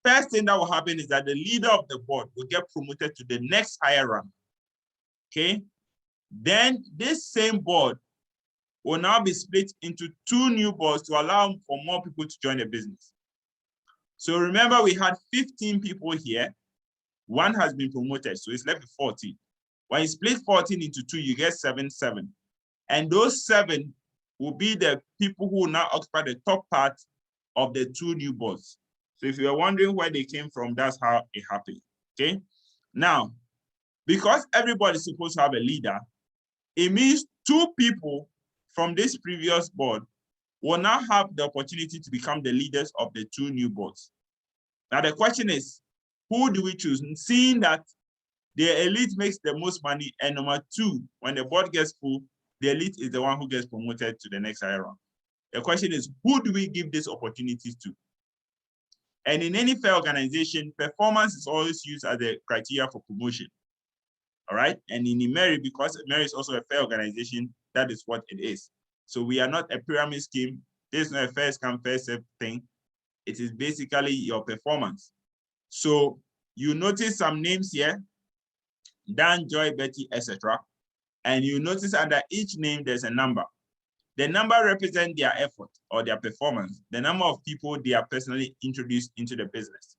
First thing that will happen is that the leader of the board will get promoted to the next higher rank. Okay? Then this same board will now be split into 2 new boards to allow for more people to join the business. So remember, we had 15 people here. 1 has been promoted, so it's left with 14. When you split 14 into 2, you get 7. And those 7 will be the people who will now occupy the top part of the 2 new boards. So if you are wondering where they came from, that's how it happened. Okay. Now, because everybody is supposed to have a leader, it means 2 people from this previous board will now have the opportunity to become the leaders of the 2 new boards. Now, the question is, who do we choose? Seeing that the elite makes the most money, and number 2, when the board gets full, the elite is the one who gets promoted to the next higher round. The question is, who do we give these opportunities to? And in any fair organization, performance is always used as a criteria for promotion. All right. And in Emery, because Emery is also a fair organization, that is what it is. So we are not a pyramid scheme. There's not a first come, first served thing. It is basically your performance. So you notice some names here, Dan, Joy, Betty, etc. And you notice under each name, there's a number. The number represents their effort or their performance, the number of people they are personally introduced into the business.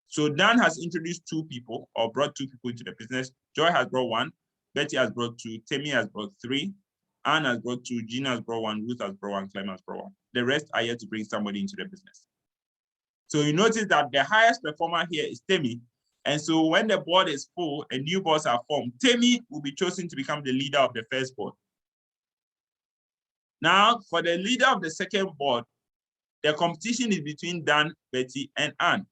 So Dan has introduced 2 people or brought 2 people into the business. Joy has brought 1. Betty has brought 2. Temi has brought 3. Anne has brought 2, Gina has brought 1, Ruth has brought 1, Clem has brought 1. The rest are here to bring somebody into the business. So you notice that the highest performer here is Temi. And so when the board is full and new boards are formed, Temi will be chosen to become the leader of the first board. Now, for the leader of the second board, the competition is between Dan, Betty, and Anne,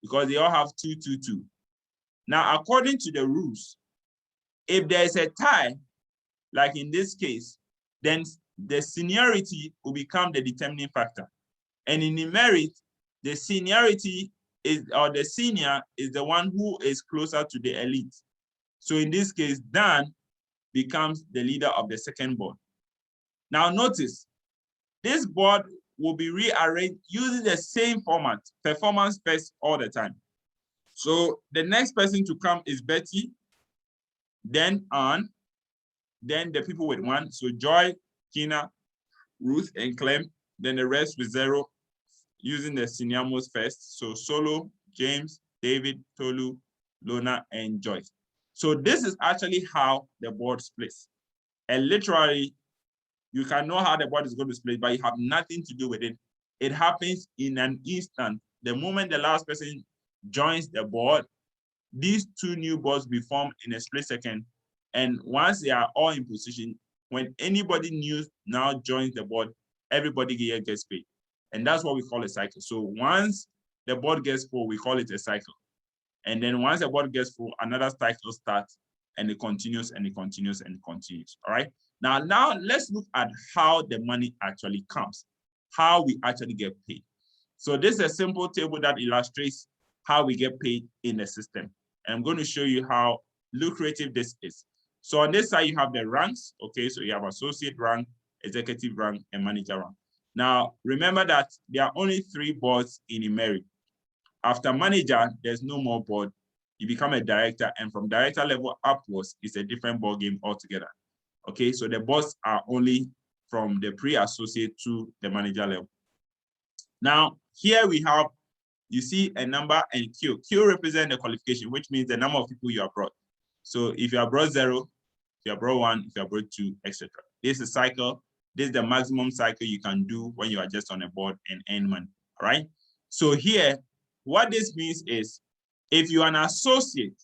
because they all have 2, 2, 2. Now, according to the rules, if there is a tie, like in this case, then the seniority will become the determining factor. And in the merit, the seniority is, or the senior is the one who is closer to the elite. So in this case, Dan becomes the leader of the second board. Now notice, this board will be rearranged using the same format, performance first all the time. So the next person to come is Betty, then Anne, then the people with 1. So Joy, Gina, Ruth, and Clem, then the rest with 0, using the senior most first. So Solo, James, David, Tolu, Lona, and Joyce. So this is actually how the board splits. And literally, you can know how the board is going to split, but you have nothing to do with it. It happens in an instant. The moment the last person joins the board, these 2 new boards will be formed in a split second. And once they are all in position, when anybody new now joins the board, everybody here gets paid. And that's what we call a cycle. So once the board gets full, we call it a cycle. And then once the board gets full, another cycle starts, and it continues and it continues and it continues. All right. Now let's look at how the money actually comes, how we actually get paid. So this is a simple table that illustrates how we get paid in the system. And I'm going to show you how lucrative this is. So on this side, you have the ranks. Okay, so you have associate rank, executive rank, and manager rank. Now, remember that there are only 3 boards in Emery. After manager, there's no more board. You become a director, and from director level upwards, it's a different ball game altogether. Okay, so the boards are only from the pre-associate to the manager level. Now, here we have, you see a number and Q. Q represents the qualification, which means the number of people you have brought. So if you have brought 0, if you have brought 1, if you have brought 2, etc. This is a cycle. This is the maximum cycle you can do when you are just on a board and earn money. All right. So here, what this means is, if you are an associate,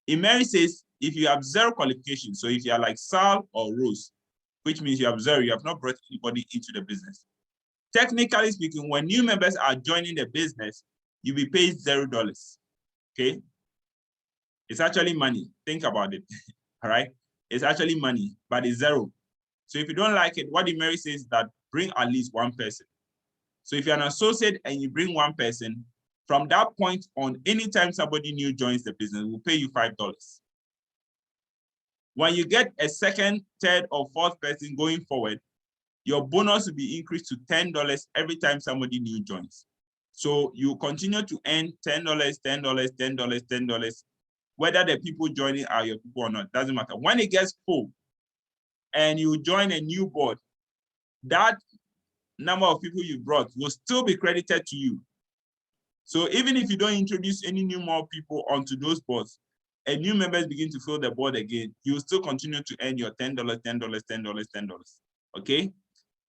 Emery says if you have 0 qualification, so if you are like Sal or Rose, which means you have 0, you have not brought anybody into the business. Technically speaking, when new members are joining the business, you'll be paid $0. Okay. It's actually money. Think about it. All right. It's actually money, but it's 0. So if you don't like it, what Emery says is that bring at least 1 person. So if you're an associate and you bring 1 person, from that point on, anytime somebody new joins the business, we'll pay you $5. When you get a 2nd, 3rd, or 4th person going forward, your bonus will be increased to $10 every time somebody new joins. So you continue to earn $10, $10, $10, $10, whether the people joining are your people or not, doesn't matter. When it gets full and you join a new board, that number of people you brought will still be credited to you. So even if you don't introduce any new more people onto those boards, and new members begin to fill the board again, you will still continue to earn your $10, $10, $10, $10. Okay?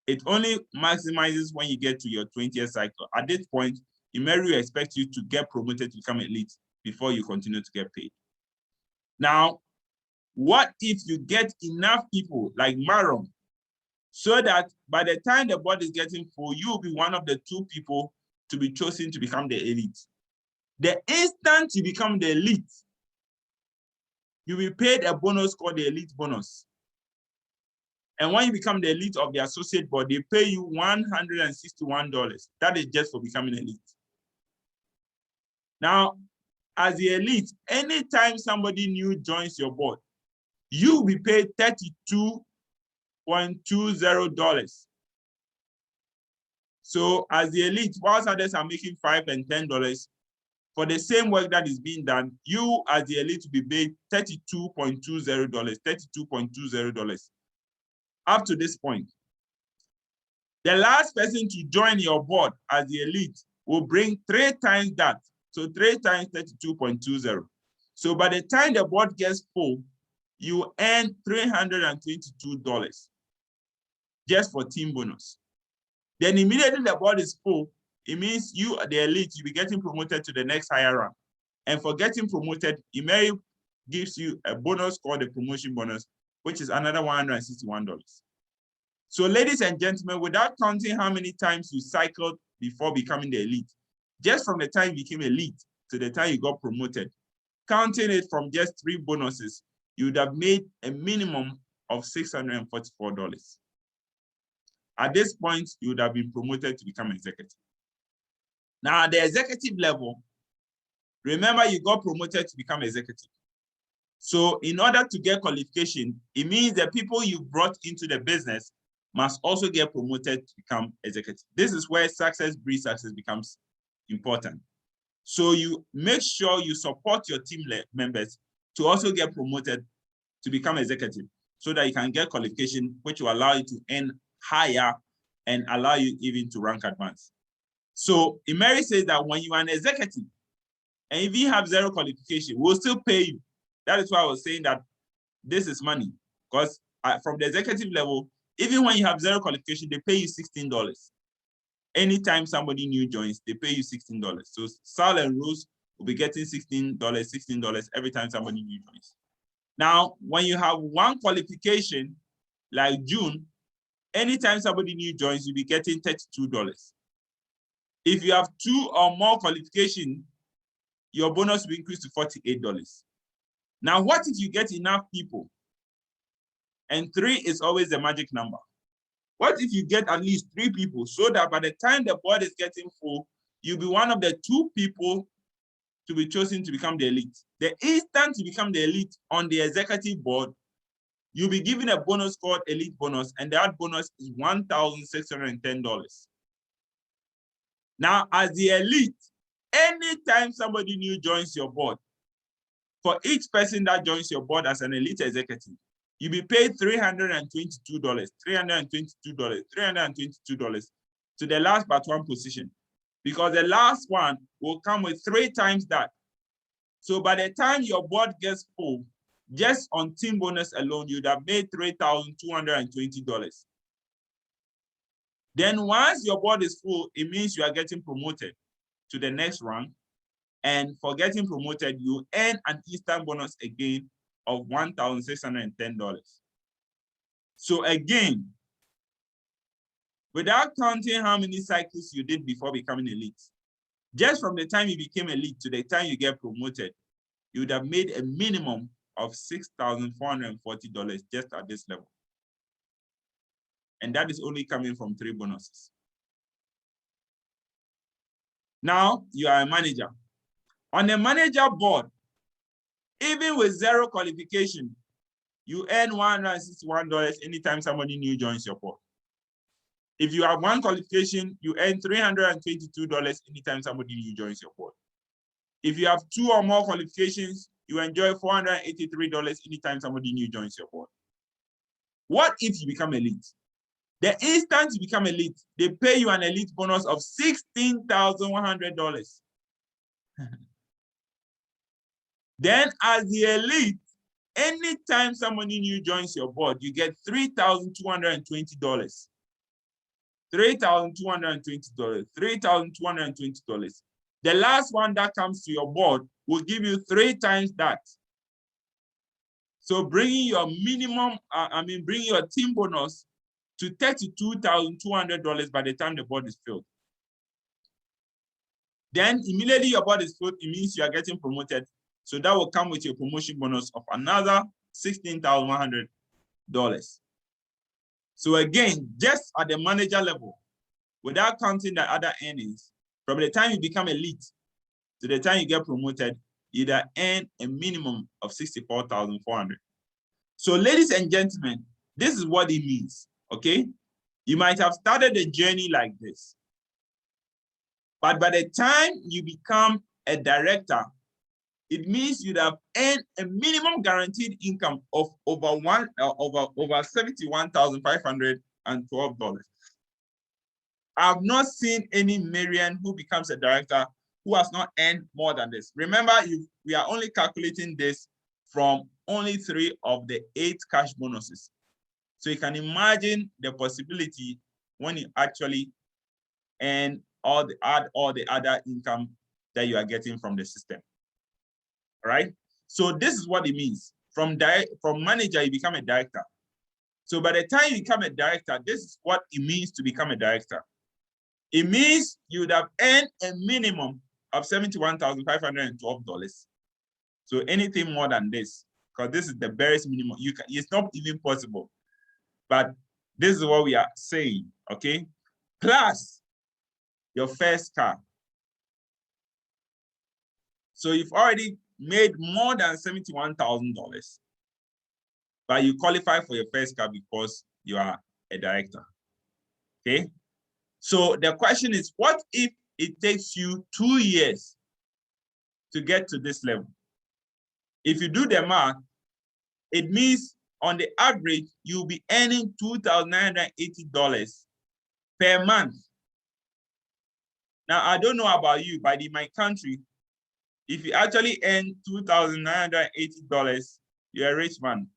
It only maximizes when you get to your 20th cycle. At this point, Emery will expect you to get promoted to become elite before you continue to get paid. Now, what if you get enough people like Maron, so that by the time the board is getting full, you will be one of the 2 people to be chosen to become the elite. The instant you become the elite, you will be paid a bonus called the elite bonus. And when you become the elite of the associate board, they pay you $161. That is just for becoming elite. Now, as the elite, anytime somebody new joins your board, you will be paid $32.20. So as the elite, whilst others are making $5 and $10, for the same work that is being done, you as the elite will be paid $32.20, $32.20. Up to this point. The last person to join your board as the elite will bring 3 times that. So 3 times 32.20. So by the time the board gets full, you earn $322 just for team bonus. Then immediately the board is full, it means you, the elite, you'll be getting promoted to the next higher rank. And for getting promoted, Emery gives you a bonus called the promotion bonus, which is another $161. So ladies and gentlemen, without counting how many times you cycled before becoming the elite, just from the time you became elite to the time you got promoted, counting it from just 3 bonuses, you would have made a minimum of $644. At this point, you would have been promoted to become executive. Now, at the executive level, remember you got promoted to become executive. So in order to get qualification, it means the people you brought into the business must also get promoted to become executive. This is where success breeds success becomes important. So you make sure you support your team members to also get promoted to become executive so that you can get qualification, which will allow you to earn higher and allow you even to rank advance. So Emery says that when you are an executive, and if you have 0 qualification, we'll still pay you. That is why I was saying that this is money, because from the executive level, even when you have 0 qualification, they pay you $16. Anytime somebody new joins, they pay you $16. So Sal and Rose will be getting $16 every time somebody new joins. Now, when you have 1 qualification, like June, anytime somebody new joins, you'll be getting $32. If you have 2 or more qualifications, your bonus will increase to $48. Now, what if you get enough people? And 3 is always the magic number. What if you get at least 3 people so that by the time the board is getting full, you'll be one of the 2 people to be chosen to become the elite. The instant you become the elite on the executive board, you'll be given a bonus called elite bonus, and that bonus is $1,610. Now, as the elite, anytime somebody new joins your board, for each person that joins your board as an elite executive, you'll be paid $322 to the last but 1 position, because the last one will come with 3 times that. So by the time your board gets full, just on team bonus alone, you'd have made $3,220. Then once your board is full, it means you are getting promoted to the next rank. And for getting promoted, you earn an instant bonus again of $1,610. So again, without counting how many cycles you did before becoming elite, just from the time you became elite to the time you get promoted, you would have made a minimum of $6,440 just at this level. And that is only coming from 3 bonuses. Now you are a manager. On the manager board, even with 0 qualification, you earn $161 anytime somebody new joins your board. If you have 1 qualification, you earn $322 anytime somebody new joins your board. If you have 2 or more qualifications, you enjoy $483 anytime somebody new joins your board. What if you become elite? The instant you become elite, they pay you an elite bonus of $16,100. Then as the elite, anytime somebody new joins your board, you get $3,220. $3,220, $3,220. The last one that comes to your board will give you 3 times that. So bringing your minimum, bringing your team bonus to $32,200 by the time the board is filled. Then immediately your board is filled, it means you are getting promoted. So that will come with your promotion bonus of another $16,100. So again, just at the manager level, without counting the other earnings, from the time you become elite to the time you get promoted, you earn a minimum of $64,400. So ladies and gentlemen, this is what it means, okay? You might have started a journey like this, but by the time you become a director, it means you'd have earned a minimum guaranteed income of over $71,512. I've not seen any Marian who becomes a director who has not earned more than this. Remember, we are only calculating this from only 3 of the 8 cash bonuses. So you can imagine the possibility when you actually add all the other income that you are getting from the system. All right? So this is what it means. From manager, you become a director. So by the time you become a director, this is what it means to become a director. It means you would have earned a minimum of $71,512. So anything more than this, because this is the barest minimum, it's not even possible. But this is what we are saying, okay? Plus your first car. So you've already made more than $71,000, but you qualify for your first car because you are a director, okay? So the question is, what if it takes you 2 years to get to this level? If you do the math, it means on the average, you'll be earning $2,980 per month. Now, I don't know about you, but in my country, if you actually earn $2,980, you're a rich man.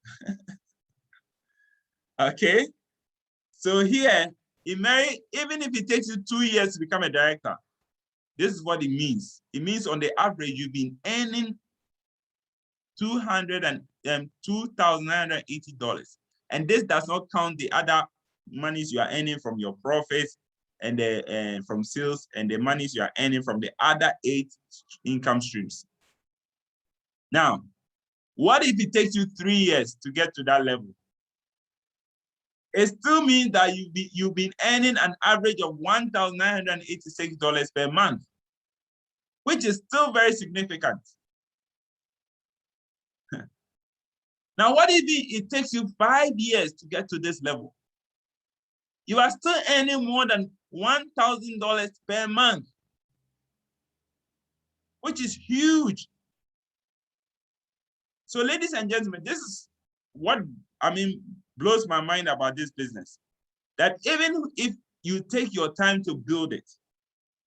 Okay? So here, even if it takes you 2 years to become a director, this is what it means. It means on the average, you've been earning $2,980. And this does not count the other monies you are earning from your profits and from sales and the monies you are earning from the other 8 income streams. Now, what if it takes you 3 years to get to that level? It still means that you've been earning an average of $1,986 per month, which is still very significant. Now, what if it takes you 5 years to get to this level? You are still earning more than $1,000 per month, which is huge. So, ladies and gentlemen, this is what blows my mind about this business. That even if you take your time to build it,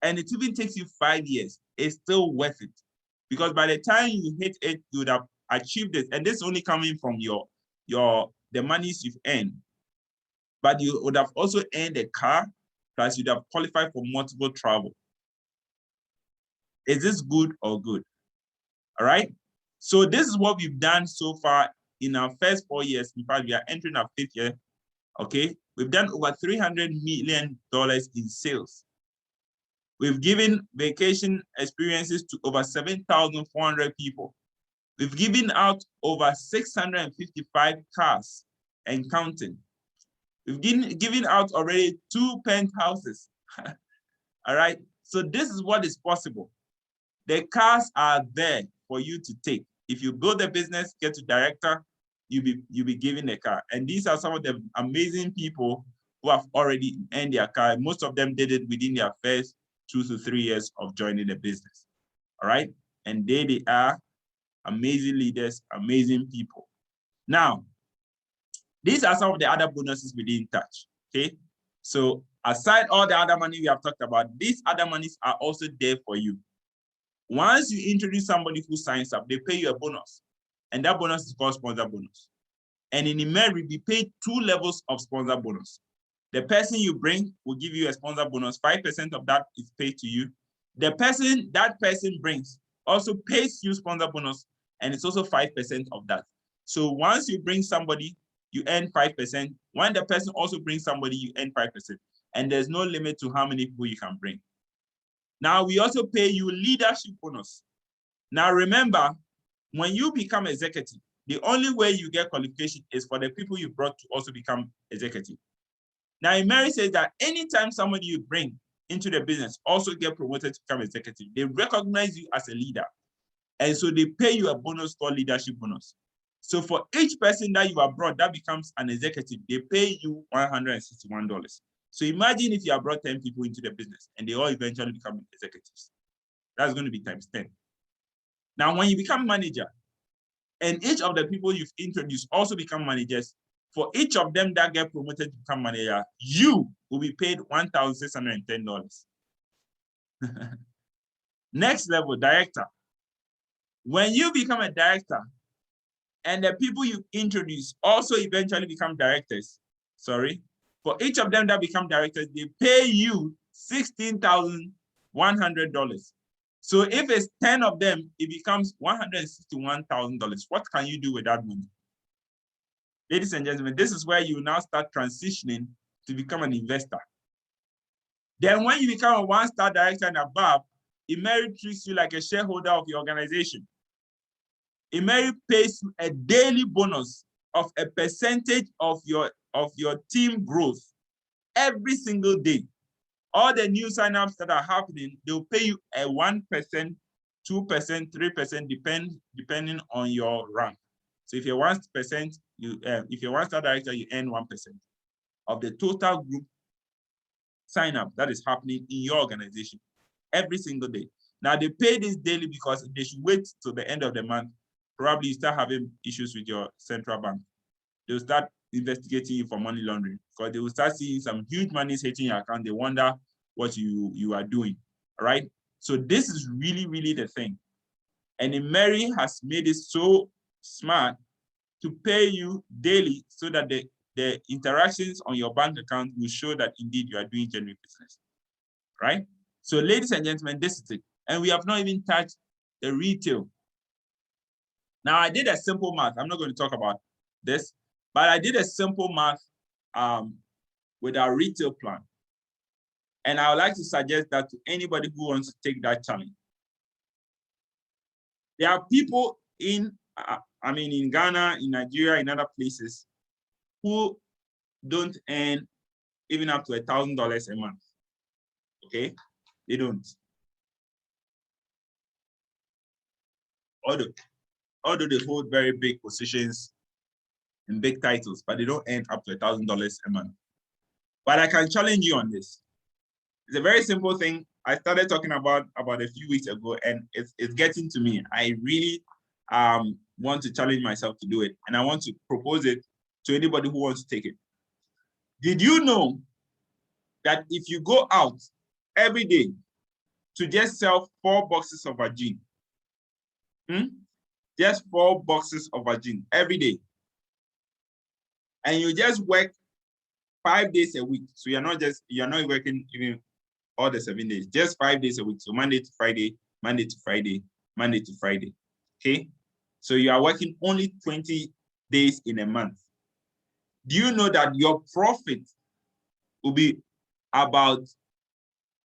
and it even takes you 5 years, it's still worth it. Because by the time you hit it, you would have achieved it. And this is only coming from the monies you've earned. But you would have also earned a car, plus you'd have qualified for multiple travel. Is this good or good? All right. So this is what we've done so far in our first 4 years. In fact, we are entering our 5th year. Okay. We've done over $300 million in sales. We've given vacation experiences to over 7,400 people. We've given out over 655 cars and counting. We've given out already 2 penthouses. All right. So this is what is possible. The cars are there for you to take. If you build a business, get to director, you'll be given a car. And these are some of the amazing people who have already earned their car. Most of them did it within their first 2 to 3 years of joining the business. All right. And they are amazing leaders, amazing people. Now, these are some of the other bonuses we didn't touch. Okay. So aside all the other money we have talked about, these other monies are also there for you. Once you introduce somebody who signs up, they pay you a bonus. And that bonus is called sponsor bonus. And in Emery, we pay 2 levels of sponsor bonus. The person you bring will give you a sponsor bonus. 5% of that is paid to you. The person that person brings also pays you sponsor bonus, and it's also 5% of that. So once you bring somebody, you earn 5%. When the person also brings somebody, you earn 5%. And there's no limit to how many people you can bring. Now, we also pay you leadership bonus. Now, remember, when you become executive, the only way you get qualification is for the people you brought to also become executive. Now, Mary says that anytime somebody you bring into the business also get promoted to become executive, they recognize you as a leader. And so they pay you a bonus called leadership bonus. So for each person that you have brought that becomes an executive, they pay you $161. So imagine if you have brought 10 people into the business and they all eventually become executives. That's going to be times 10. Now, when you become manager, and each of the people you've introduced also become managers, for each of them that get promoted to become manager, you will be paid $1,610. Next level, director. When you become a director, And the people you introduce also eventually become directors. Sorry. For each of them that become directors, they pay you $16,100. So if it's 10 of them, it becomes $161,000. What can you do with that money? Ladies and gentlemen, this is where you now start transitioning to become an investor. Then when you become a one-star director and above, Emery treats you like a shareholder of your organization. Emery pays you a daily bonus of a percentage of your team growth every single day. All the new signups that are happening, they'll pay you a 1%, 2%, 3%, depending on your rank. So if you're 1%, if you're one-star director, you earn 1% of the total group sign up that is happening in your organization every single day. Now they pay this daily because they should wait till the end of the month. Probably you start having issues with your central bank. They'll start investigating you for money laundering because they will start seeing some huge money hitting your account. They wonder what you are doing. All right. So this is really, really the thing. And Emery has made it so smart to pay you daily so that the interactions on your bank account will show that indeed you are doing genuine business, right? So ladies and gentlemen, this is it. And we have not even touched the retail. Now I did a simple math. I'm not going to talk about this, but I did a simple math with our retail plan. And I would like to suggest that to anybody who wants to take that challenge. There are people in Ghana, in Nigeria, in other places who don't earn even up to $1,000 a month. Okay, they don't. Although they hold very big positions and big titles, but they don't earn up to $1,000 a month. But I can challenge you on this. It's a very simple thing. I started talking about a few weeks ago, and it's getting to me. I really want to challenge myself to do it, and I want to propose it to anybody who wants to take it. Did you know that if you go out every day to just sell 4 boxes of Virgin, just 4 boxes of Virgin every day, and you just work 5 days a week, so you're not working even all the 7 days, just 5 days a week, so Monday to Friday, Monday to Friday, Monday to Friday, okay? So you are working only 20 days in a month. Do you know that your profit will be about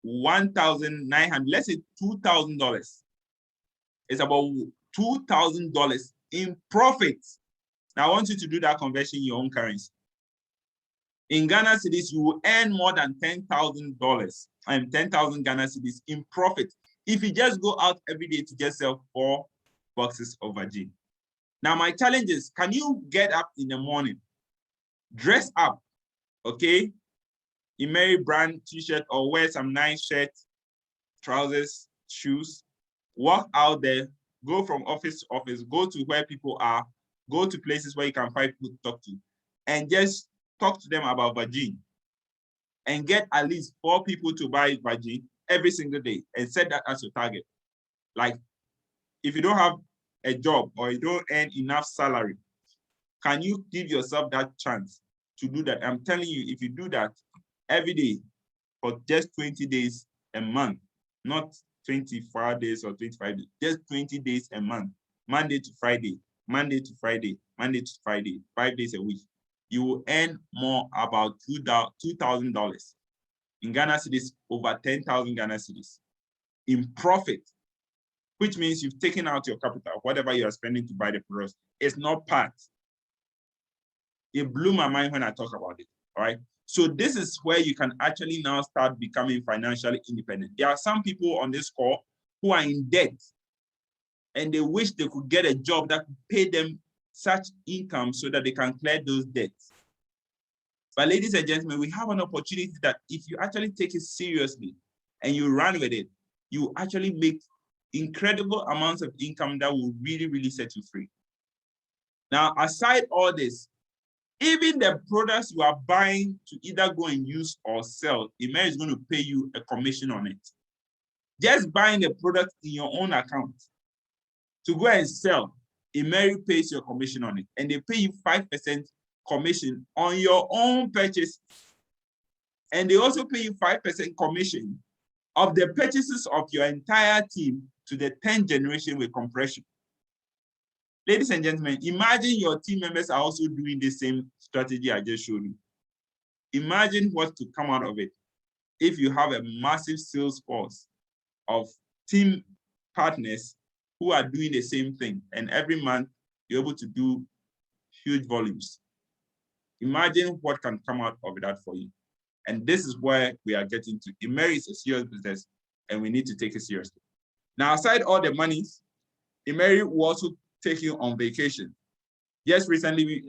$1,900, let's say $2,000. It's about $2,000 in profit. Now I want you to do that conversion in your own currency. In Ghana cedis, you will earn more than $10,000 and 10,000 Ghana cedis in profit if you just go out every day to just sell 4 boxes of Virgin. Now my challenge is, can you get up in the morning, dress up, okay? Emery brand t-shirt or wear some nice shirt, trousers, shoes, walk out there, go from office to office, go to where people are, go to places where you can find people to talk to, and just talk to them about Virgin and get at least 4 people to buy Virgin every single day and set that as your target. Like, if you don't have a job or you don't earn enough salary, can you give yourself that chance to do that? I'm telling you, if you do that every day for just 20 days a month, not 24 days or 25 days, just 20 days a month, Monday to Friday, Monday to Friday, Monday to Friday, 5 days a week, you will earn more about $2,000. In Ghana cedis, over 10,000 Ghana cedis in profit, which means you've taken out your capital, whatever you are spending to buy the products. It's not part. It blew my mind when I talk about it, all right? So this is where you can actually now start becoming financially independent. There are some people on this call who are in debt and they wish they could get a job that could pay them such income so that they can clear those debts. But ladies and gentlemen, we have an opportunity that if you actually take it seriously and you run with it, you actually make incredible amounts of income that will really, really set you free. Now, aside all this, even the products you are buying to either go and use or sell, Emery is going to pay you a commission on it. Just buying the product in your own account to go and sell, Emery pays your commission on it, and they pay you 5% commission on your own purchase. And they also pay you 5% commission of the purchases of your entire team to the 10th generation with compression. Ladies and gentlemen, imagine your team members are also doing the same strategy I just showed you. Imagine what to come out of it if you have a massive sales force of team partners who are doing the same thing, and every month you're able to do huge volumes. Imagine what can come out of that for you. And this is where we are getting to. Emery is a serious business, and we need to take it seriously. Now, aside all the monies, Emery will also take you on vacation. Just recently,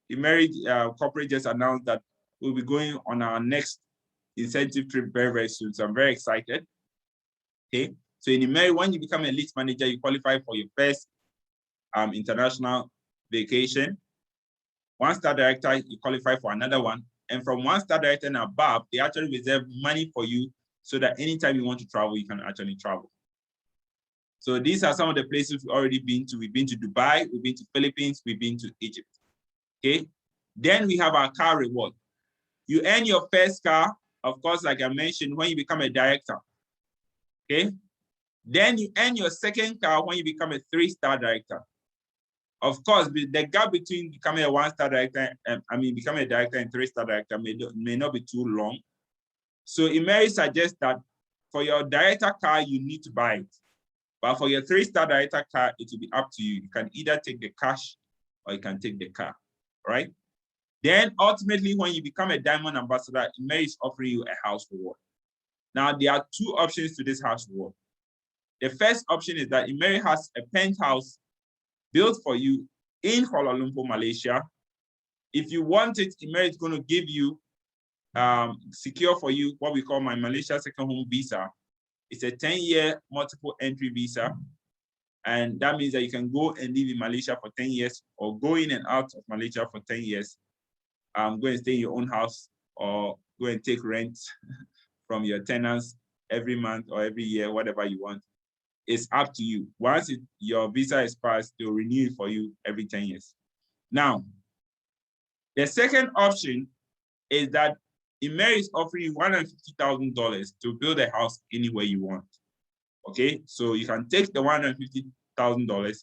Emery corporate just announced that we'll be going on our next incentive trip very, very soon. So I'm very excited. Okay. So in Emery, when you become a lead manager, you qualify for your first international vacation. One-star director, you qualify for another one. And from one-star director and above, they actually reserve money for you so that anytime you want to travel, you can actually travel. So these are some of the places we've already been to. We've been to Dubai, we've been to Philippines, we've been to Egypt. Okay. Then we have our car reward. You earn your first car, of course, like I mentioned, when you become a director. Okay. Then you earn your second car when you become a 3-star director. Of course, the gap between becoming a 1-star director, becoming a director and 3-star director may not be too long. So Emery suggests that for your director car, you need to buy it. But for your 3-star director car, it will be up to you. You can either take the cash or you can take the car, right? Then ultimately, when you become a diamond ambassador, Emery is offering you a house reward. Now, there are 2 options to this house reward. The first option is that Emery has a penthouse built for you in Kuala Lumpur, Malaysia. If you want it, Emery is going to give you, secure for you what we call my Malaysia Second Home Visa. It's a 10-year multiple entry visa. And that means that you can go and live in Malaysia for 10 years or go in and out of Malaysia for 10 years. Go and stay in your own house or go and take rent from your tenants every month or every year, whatever you want. It's up to you. Once your visa expires, they'll renew it for you every 10 years. Now, the second option is that Emery is offering you $150,000 to build a house anywhere you want. Okay, so you can take the $150,000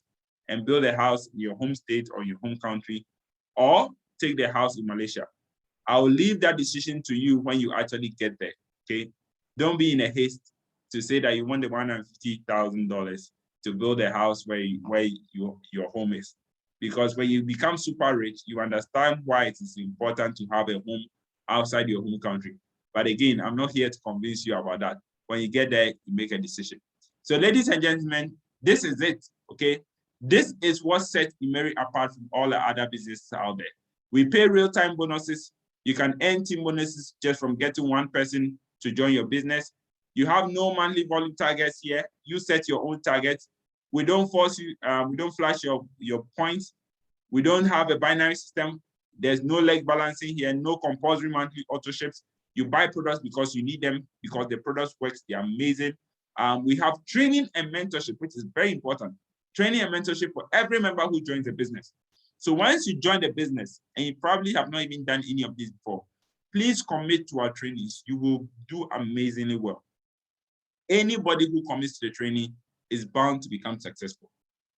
and build a house in your home state or your home country, or take the house in Malaysia. I will leave that decision to you when you actually get there. Okay, don't be in a haste to say that you want the $150,000 to build a house where your home is. Because when you become super rich, you understand why it is important to have a home outside your home country. But again, I'm not here to convince you about that. When you get there, you make a decision. So ladies and gentlemen, this is it, okay? This is what sets Emery apart from all the other businesses out there. We pay real-time bonuses. You can earn team bonuses just from getting one person to join your business. You have no monthly volume targets here. You set your own targets. We don't force you, we don't flash your points. We don't have a binary system. There's no leg balancing here, no compulsory monthly auto ships. You buy products because you need them, because the products works, they're amazing. We have training and mentorship, which is very important. Training and mentorship for every member who joins the business. So once you join the business, and you probably have not even done any of this before, please commit to our trainings. You will do amazingly well. Anybody who commits to the training is bound to become successful.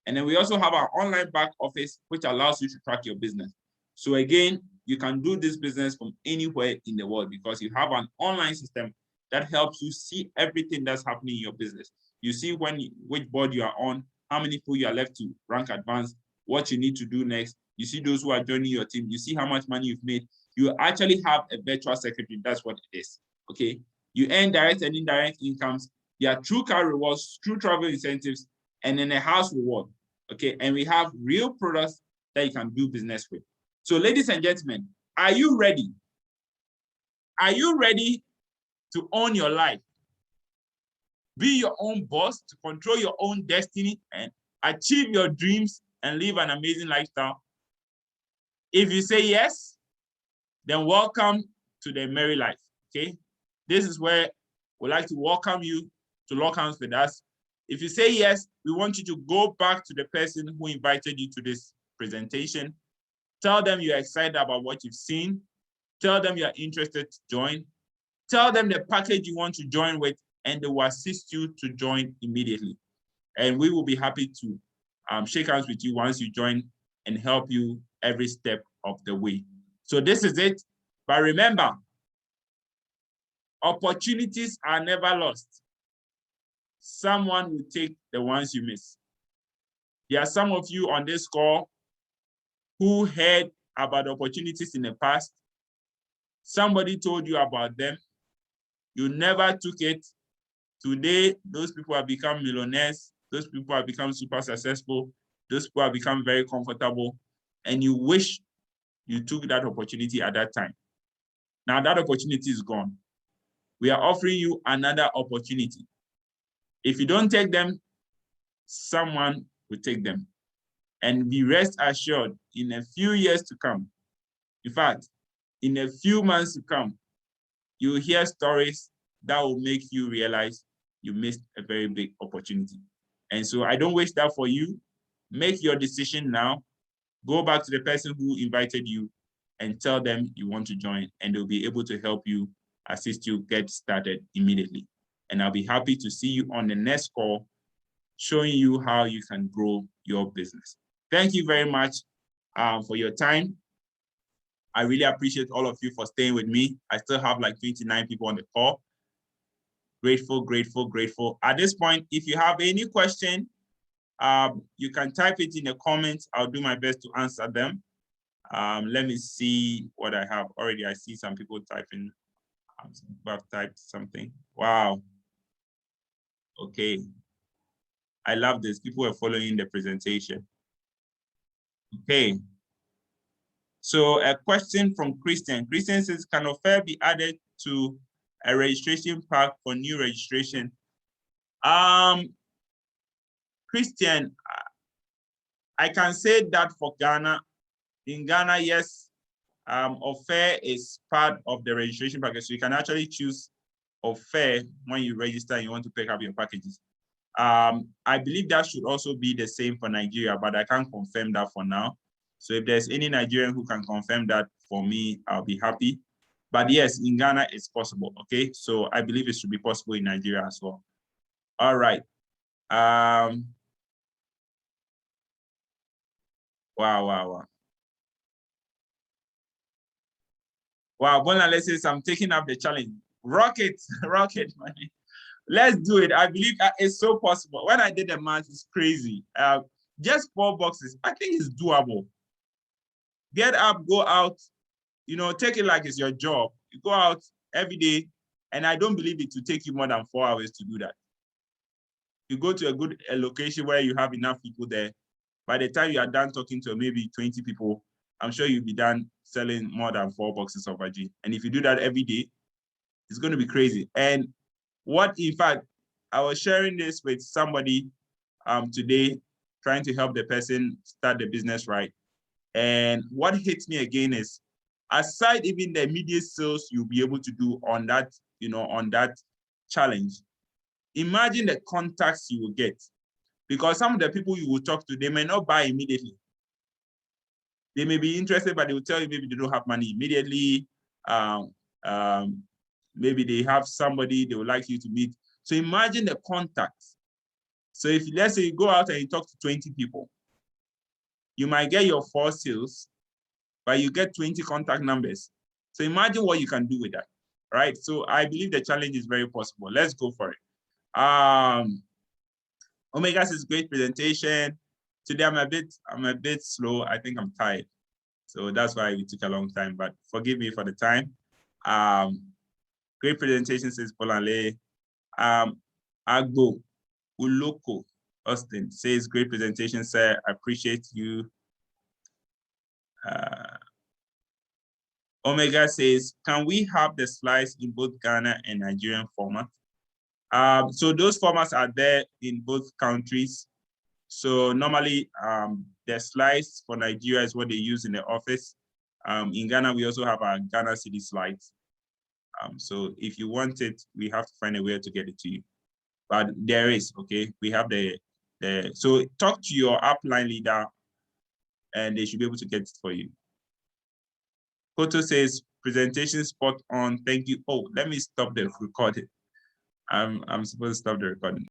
And then we also have our online back office, which allows you to track your business. So again, you can do this business from anywhere in the world because you have an online system that helps you see everything that's happening in your business. You see which board you are on, how many people you are left to rank advanced, what you need to do next. You see those who are joining your team. You see how much money you've made. You actually have a virtual secretary. That's what it is, okay? You earn direct and indirect incomes. There are true car rewards, true travel incentives, and then a house reward, okay? And we have real products that you can do business with. So ladies and gentlemen, are you ready? Are you ready to own your life? Be your own boss, to control your own destiny and achieve your dreams and live an amazing lifestyle? If you say yes, then welcome to the Emery Life, okay? This is where we'd like to welcome you to lock hands with us If you say yes, we want you to go back to the person who invited you to this presentation. Tell them you're excited about what you've seen. Tell them you're interested to join. Tell them the package you want to join with, and they will assist you to join immediately. And we will be happy to shake hands with you once you join and help you every step of the way. So this is it. But remember, opportunities are never lost. Someone will take the ones you miss. There are some of you on this call who heard about opportunities in the past. Somebody told you about them. You never took it. Today, those people have become millionaires. Those people have become super successful. Those people have become very comfortable. And you wish you took that opportunity at that time. Now that opportunity is gone. We are offering you another opportunity. If you don't take them, someone will take them. And be rest assured, in a few years to come, in fact, in a few months to come, you will hear stories that will make you realize you missed a very big opportunity. And so I don't wish that for you. Make your decision now. Go back to the person who invited you and tell them you want to join, and they'll be able to help you, assist you get started immediately. And I'll be happy to see you on the next call, showing you how you can grow your business. Thank you very much for your time. I really appreciate all of you for staying with me. I still have like 29 people on the call. Grateful, grateful, grateful. At this point, if you have any question, you can type it in the comments. I'll do my best to answer them. Let me see what I have already. I see some people typing. I've typed something. Wow. Okay. I love this. People are following the presentation. Okay. So a question from Christian. Christian says, can offer be added to a registration pack for new registration? Christian, I can say that for Ghana. In Ghana, yes, offer is part of the registration package. So you can actually choose offer when you register and you want to pick up your packages. I believe that should also be the same for Nigeria, but I can't confirm that for now. So if there's any Nigerian who can confirm that for me, I'll be happy. But yes, in Ghana, it's possible, okay? So I believe it should be possible in Nigeria as well. All right. Wow. Wow, Bonale says, I'm taking up the challenge. Rocket, money. Let's do it. I believe it's so possible. When I did the math, it's crazy. Just 4 boxes. I think it's doable. Get up, go out, take it like it's your job. You go out every day, and I don't believe it to take you more than 4 hours to do that. You go to a good location where you have enough people there. By the time you are done talking to maybe 20 people, I'm sure you'll be done selling more than 4 boxes of IG. And if you do that every day, it's going to be crazy. And in fact, I was sharing this with somebody today, trying to help the person start the business right. And what hits me again is, aside even the immediate sales you'll be able to do on that, on that challenge, imagine the contacts you will get. Because some of the people you will talk to, they may not buy immediately. They may be interested, but they will tell you maybe they don't have money immediately. Maybe they have somebody they would like you to meet. So imagine the contacts. So if, let's say, you go out and you talk to 20 people, you might get your 4 sales, but you get 20 contact numbers. So imagine what you can do with that, right? So I believe the challenge is very possible. Let's go for it. Omega says great presentation. Today I'm a bit slow. I think I'm tired. So that's why it took a long time, but forgive me for the time. Great presentation, says Polanle. Agbo Uloko Austin says great presentation, sir. I appreciate you. Omega says, can we have the slides in both Ghana and Nigerian format? So those formats are there in both countries. So normally the slides for Nigeria is what they use in the office. In Ghana, we also have our Ghana City slides. So if you want it, we have to find a way to get it to you. but there is, okay? We have so talk to your upline leader and they should be able to get it for you. Koto says, presentation spot on, thank you. Oh, let me stop the recording. I'm supposed to stop the recording.